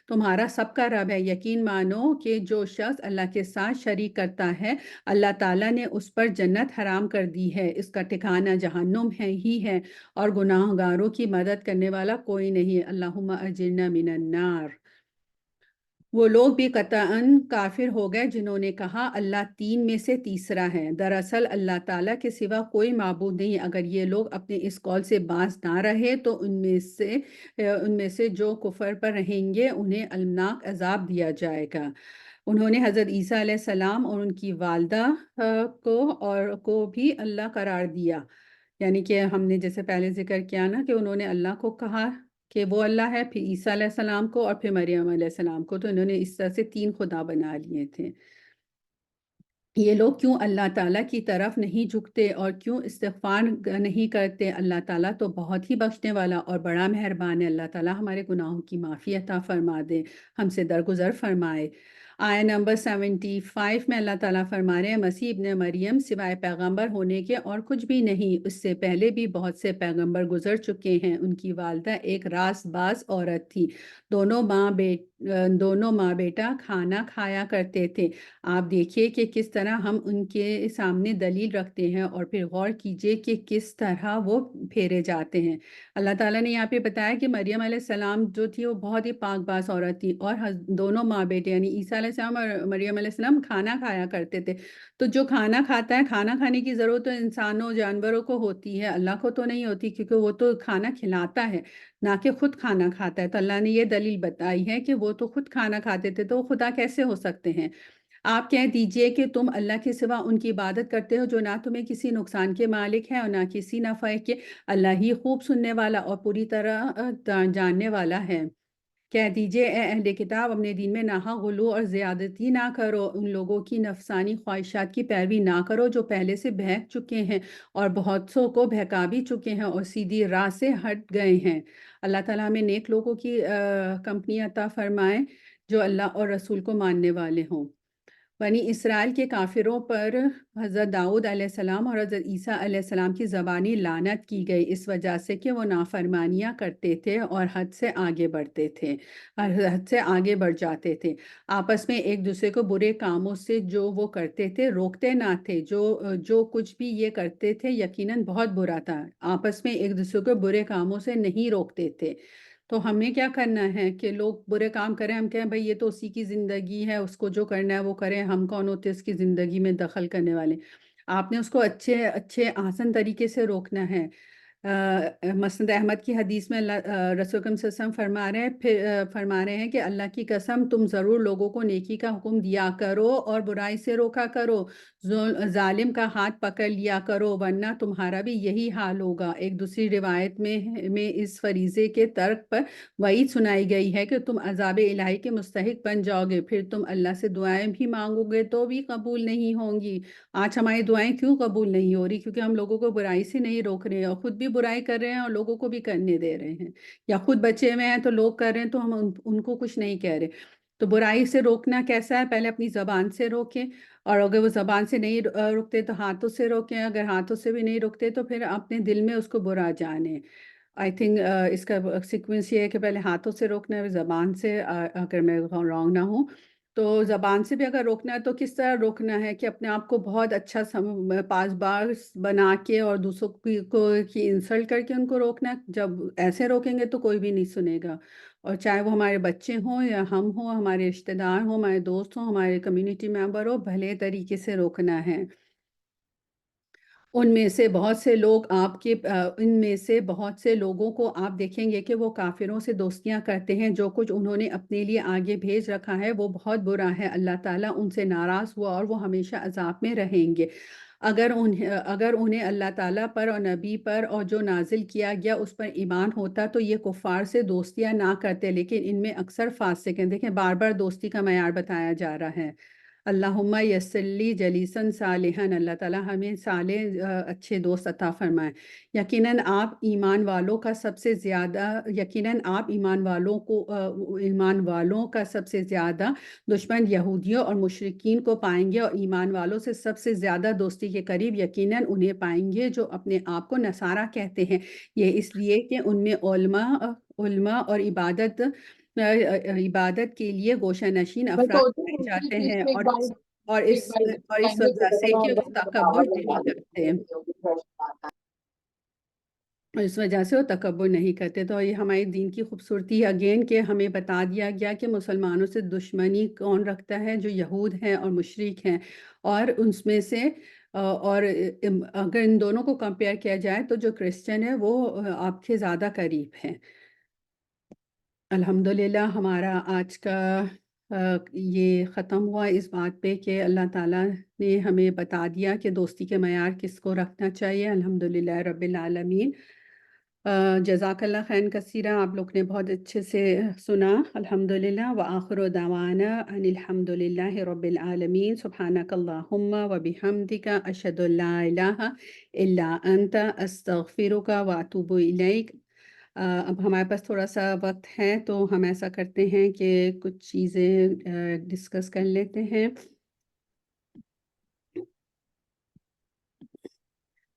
تمہارا سب کا رب ہے۔ یقین مانو کہ جو شخص اللہ کے ساتھ شریک کرتا ہے، اللہ تعالیٰ نے اس پر جنت حرام کر دی ہے، اس کا ٹھکانہ جہنم ہی ہے، اور گناہ گاروں کی مدد کرنے والا کوئی نہیں۔ اللہم اجرنا من النار۔ وہ لوگ بھی قطعاً کافر ہو گئے جنہوں نے کہا اللہ 3 میں سے تیسرا ہے، دراصل اللہ تعالیٰ کے سوا کوئی معبود نہیں۔ اگر یہ لوگ اپنے اس قول سے باز نہ رہے تو ان میں سے جو کفر پر رہیں گے انہیں المناک عذاب دیا جائے گا۔ انہوں نے حضرت عیسیٰ علیہ السلام اور ان کی والدہ کو بھی اللہ قرار دیا، یعنی کہ ہم نے جیسے پہلے ذکر کیا کہ انہوں نے اللہ کو کہا کہ وہ اللہ ہے، پھر عیسیٰ علیہ السلام کو، اور پھر مریم علیہ السلام کو، تو انہوں نے اس طرح سے 3 خدا بنا لیے تھے۔ یہ لوگ کیوں اللہ تعالیٰ کی طرف نہیں جھکتے اور کیوں استغفار نہیں کرتے؟ اللہ تعالیٰ تو بہت ہی بخشنے والا اور بڑا مہربان ہے۔ اللہ تعالیٰ ہمارے گناہوں کی معافی عطا فرما دے، ہم سے درگزر فرمائے۔ آیت نمبر 75 میں اللہ تعالیٰ فرما رہے ہیں، مسیح ابن مریم سوائے پیغمبر ہونے کے اور کچھ بھی نہیں، اس سے پہلے بھی بہت سے پیغمبر گزر چکے ہیں۔ ان کی والدہ ایک راست باز عورت تھی، دونوں ماں بیٹا کھانا کھایا کرتے تھے۔ آپ دیکھیے کہ کس طرح ہم ان کے سامنے دلیل رکھتے ہیں، اور پھر غور کیجئے کہ کس طرح وہ پھیرے جاتے ہیں۔ اللہ تعالیٰ نے یہاں پہ بتایا کہ مریم علیہ السلام جو تھی وہ بہت ہی پاک باز عورت تھی، اور دونوں ماں بیٹے یعنی عیسیٰ علیہ السلام اور مریم علیہ السلام کھانا کھایا کرتے تھے۔ تو جو کھانا کھاتا ہے، کھانا کھانے کی ضرورت تو انسانوں جانوروں کو ہوتی ہے، اللہ کو تو نہیں ہوتی، کیونکہ وہ تو کھانا کھلاتا ہے نہ کہ خود کھانا کھاتا ہے۔ تو اللہ نے یہ دلیل بتائی ہے کہ وہ تو خود کھانا کھاتے تھے، تو وہ خدا کیسے ہو سکتے ہیں؟ آپ کہہ دیجئے کہ تم اللہ کے سوا ان کی عبادت کرتے ہو جو نہ تمہیں کسی نقصان کے مالک ہے اور نہ کسی نفع کے۔ اللہ ہی خوب سننے والا اور پوری طرح جاننے والا ہے۔ کہہ دیجئے اے اہل کتاب اپنے دین میں ناحق غلو اور زیادتی نہ کرو، ان لوگوں کی نفسانی خواہشات کی پیروی نہ کرو جو پہلے سے بہک چکے ہیں اور بہت سو کو بہکا بھی چکے ہیں اور سیدھی راہ سے ہٹ گئے ہیں۔ اللہ تعالیٰ ہمیں نیک لوگوں کی کمپنی عطا فرمائے جو اللہ اور رسول کو ماننے والے ہوں۔ بنی اسرائیل کے کافروں پر حضرت داؤد علیہ السلام اور حضرت عیسیٰ علیہ السلام کی زبانی لعنت کی گئی اس وجہ سے کہ وہ نافرمانیاں کرتے تھے اور حد سے آگے بڑھتے تھے، حد سے آگے بڑھ جاتے تھے۔ آپس میں ایک دوسرے کو برے کاموں سے جو وہ کرتے تھے روکتے نہ تھے، جو کچھ بھی یہ کرتے تھے یقیناً بہت برا تھا۔ آپس میں ایک دوسرے کو برے کاموں سے نہیں روکتے تھے۔ تو ہمیں کیا کرنا ہے کہ لوگ برے کام کریں، ہم کہیں بھائی یہ تو اسی کی زندگی ہے، اس کو جو کرنا ہے وہ کریں، ہم کون ہوتے اس کی زندگی میں دخل کرنے والے۔ آپ نے اس کو اچھے اچھے آسان طریقے سے روکنا ہے۔ مسند احمد کی حدیث میں رسول اکرم صلی اللہ علیہ وسلم فرما رہے ہیں کہ اللہ کی قسم تم ضرور لوگوں کو نیکی کا حکم دیا کرو اور برائی سے روکا کرو، ظالم کا ہاتھ پکڑ لیا کرو ورنہ تمہارا بھی یہی حال ہوگا۔ ایک دوسری روایت میں اس فریضے کے ترک پر وعید سنائی گئی ہے کہ تم عذاب الہی کے مستحق بن جاؤ گے، پھر تم اللہ سے دعائیں بھی مانگو گے تو بھی قبول نہیں ہوں گی۔ آج ہماری دعائیں کیوں قبول نہیں ہو رہی؟ کیونکہ ہم لوگوں کو برائی سے نہیں روک رہے ہیں اور خود بھی برائی کر رہے ہیں اور لوگوں کو بھی کرنے دے رہے ہیں، یا خود بچے ہوئے ہیں تو لوگ کر رہے ہیں تو ہم ان کو کچھ نہیں کہہ رہے۔ تو برائی سے روکنا کیسا ہے؟ پہلے اپنی زبان سے روکیں، اور اگر وہ زبان سے نہیں روکتے تو ہاتھوں سے روکیں، اگر ہاتھوں سے بھی نہیں روکتے تو پھر اپنے دل میں اس کو برا جانیں۔ آئی تھنک اس کا سیکوینس یہ ہے کہ پہلے ہاتھوں سے روکنا ہے، زبان سے اگر میں رانگ نہ ہوں تو زبان سے بھی اگر روکنا ہے تو کس طرح روکنا ہے کہ اپنے آپ کو بہت اچھا پاس باز بنا کے اور دوسروں کی انسلٹ کر کے ان کو روکنا ہے۔ جب ایسے روکیں گے تو کوئی بھی نہیں سنے گا، اور چاہے وہ ہمارے بچے ہوں یا ہم ہوں، ہمارے رشتہ دار ہوں، ہمارے دوست ہوں، ہمارے کمیونٹی ممبر ہو، بھلے طریقے سے روکنا ہے۔ ان میں سے بہت سے لوگوں کو آپ دیکھیں گے کہ وہ کافروں سے دوستیاں کرتے ہیں، جو کچھ انہوں نے اپنے لیے آگے بھیج رکھا ہے وہ بہت برا ہے۔ اللہ تعالیٰ ان سے ناراض ہوا اور وہ ہمیشہ عذاب میں رہیں گے۔ اگر انہیں اللہ تعالیٰ پر اور نبی پر اور جو نازل کیا گیا اس پر ایمان ہوتا تو یہ کفار سے دوستیاں نہ کرتے، لیکن ان میں اکثر فاسق ہیں۔ دیکھیں بار بار دوستی کا معیار بتایا جا رہا ہے۔ اللہم یسر لی جلیسن صالحن، اللہ تعالیٰ ہمیں صالح اچھے دوست عطا فرمائیں۔ یقیناً آپ ایمان والوں کا سب سے زیادہ دشمن یہودیوں اور مشرکین کو پائیں گے، اور ایمان والوں سے سب سے زیادہ دوستی کے قریب یقیناً انہیں پائیں گے جو اپنے آپ کو نصارہ کہتے ہیں۔ یہ اس لیے کہ ان میں علماء اور عبادت کے لیے گوشہ نشین میں افراد سوچ رہی پائے ہوں کہ جاتے اس ہیں، میں اور ایک اس وجہ سے کہ وہ تکبر نہیں کرتے، اور اس وجہ سے وہ تکبر نہیں کرتے۔ تو یہ ہمارے دین کی خوبصورتی اگین کہ ہمیں بتا دیا گیا کہ مسلمانوں سے دشمنی کون رکھتا ہے، جو یہود ہیں اور مشرک ہیں، اور اس میں سے اور اگر ان دونوں کو کمپیئر کیا جائے تو جو کرسچن ہے وہ آپ کے زیادہ قریب ہیں۔ الحمدللہ ہمارا آج کا یہ ختم ہوا اس بات پہ کہ اللہ تعالیٰ نے ہمیں بتا دیا کہ دوستی کے معیار کس کو رکھنا چاہیے۔ الحمدللہ رب العالمین۔ جزاک اللہ خیر کثیرہ، آپ لوگ نے بہت اچھے سے سنا۔ الحمدللہ وآخر دعوانا ان الحمدللہ رب العالمین، سبحانک اللہم وبحمدک، اشہد ان لا الہ الا انت، استغفرک واتوب الیک۔ اب ہمارے پاس تھوڑا سا وقت ہے تو ہم ایسا کرتے ہیں کہ کچھ چیزیں ڈسکس کر لیتے ہیں۔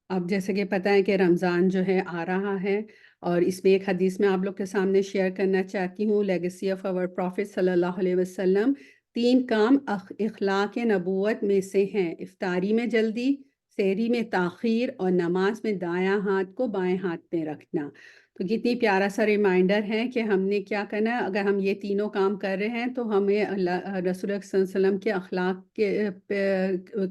اب جیسے کہ پتہ ہے کہ رمضان جو ہے آ رہا ہے، اور اس میں ایک حدیث میں آپ لوگ کے سامنے شیئر کرنا چاہتی ہوں، لیگیسی آف آور پروفٹ صلی اللہ علیہ وسلم۔ 3 کام اخلاق نبوت میں سے ہیں: افطاری میں جلدی، سحری میں تاخیر، اور نماز میں دایاں ہاتھ کو بائیں ہاتھ میں رکھنا۔ تو کتنی پیارا سا ریمائنڈر ہے کہ ہم نے کیا کرنا ہے۔ اگر ہم یہ تینوں کام کر رہے ہیں تو ہمیں رسول اللہ صلی اللہ علیہ وسلم کے اخلاق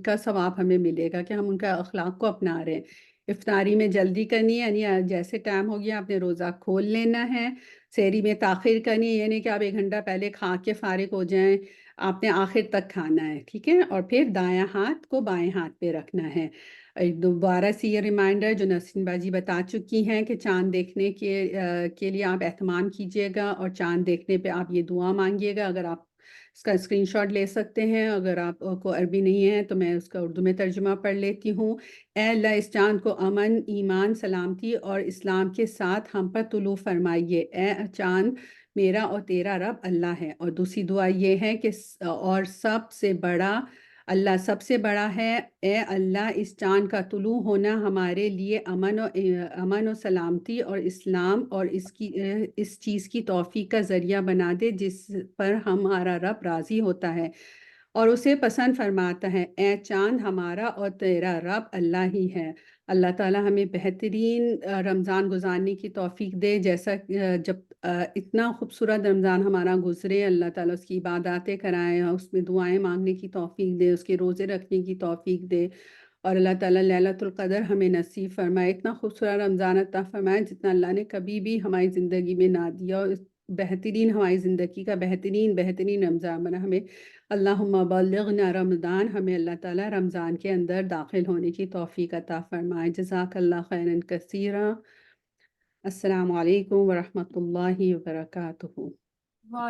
کا ثواب ہمیں ملے گا کہ ہم ان کا اخلاق کو اپنا رہے ہیں۔ افطاری میں جلدی کرنی ہے، یعنی جیسے ٹائم ہو گیا آپ نے روزہ کھول لینا ہے۔ سحری میں تاخیر کرنی ہے، یعنی کہ آپ 1 گھنٹہ پہلے کھا کے فارغ ہو جائیں، آپ نے آخر تک کھانا ہے، ٹھیک ہے۔ اور پھر دایاں ہاتھ کو بائیں ہاتھ پہ رکھنا ہے۔ ایک دوبارہ سے یہ ریمائنڈر جو نسرین باجی بتا چکی ہیں کہ چاند دیکھنے کے لیے آپ اہتمام کیجیے گا، اور چاند دیکھنے پہ آپ یہ دعا مانگیے گا. اگر آپ اس کا اسکرین شاٹ لے سکتے ہیں، اگر آپ کو عربی نہیں ہے تو میں اس کا اردو میں ترجمہ پڑھ لیتی ہوں. اے اللہ، اس چاند کو امن، ایمان، سلامتی اور اسلام کے ساتھ ہم پر طلوع فرمائیے. اے چاند، میرا اور تیرا رب اللہ ہے. اور دوسری دعا یہ ہے کہ اور سب سے بڑا اللہ سب سے بڑا ہے. اے اللہ، اس چاند کا طلوع ہونا ہمارے لیے امن و سلامتی اور اسلام اور اس چیز کی توفیق کا ذریعہ بنا دے جس پر ہمارا رب راضی ہوتا ہے اور اسے پسند فرماتا ہے. اے چاند، ہمارا اور تیرا رب اللہ ہی ہے. اللہ تعالیٰ ہمیں بہترین رمضان گزارنے کی توفیق دے. جیسا جب اتنا خوبصورت رمضان ہمارا گزرے، اللہ تعالیٰ اس کی عباداتیں کرائیں، اس میں دعائیں مانگنے کی توفیق دے، اس کے روزے رکھنے کی توفیق دے، اور اللہ تعالیٰ لیلۃ القدر ہمیں نصیب فرمائے. اتنا خوبصورت رمضان عطا فرمائے جتنا اللہ نے کبھی بھی ہماری زندگی میں نہ دیا، اور بہترین ہماری زندگی کا بہترین رمضان بنا. ہمیں اللہم بلغنا رمضان، ہمیں اللہ تعالیٰ رمضان کے اندر داخل ہونے کی توفیق عطا فرمائے. جزاک اللہ خیرا کثیرا. السلام علیکم ورحمۃ اللہ وبرکاتہ.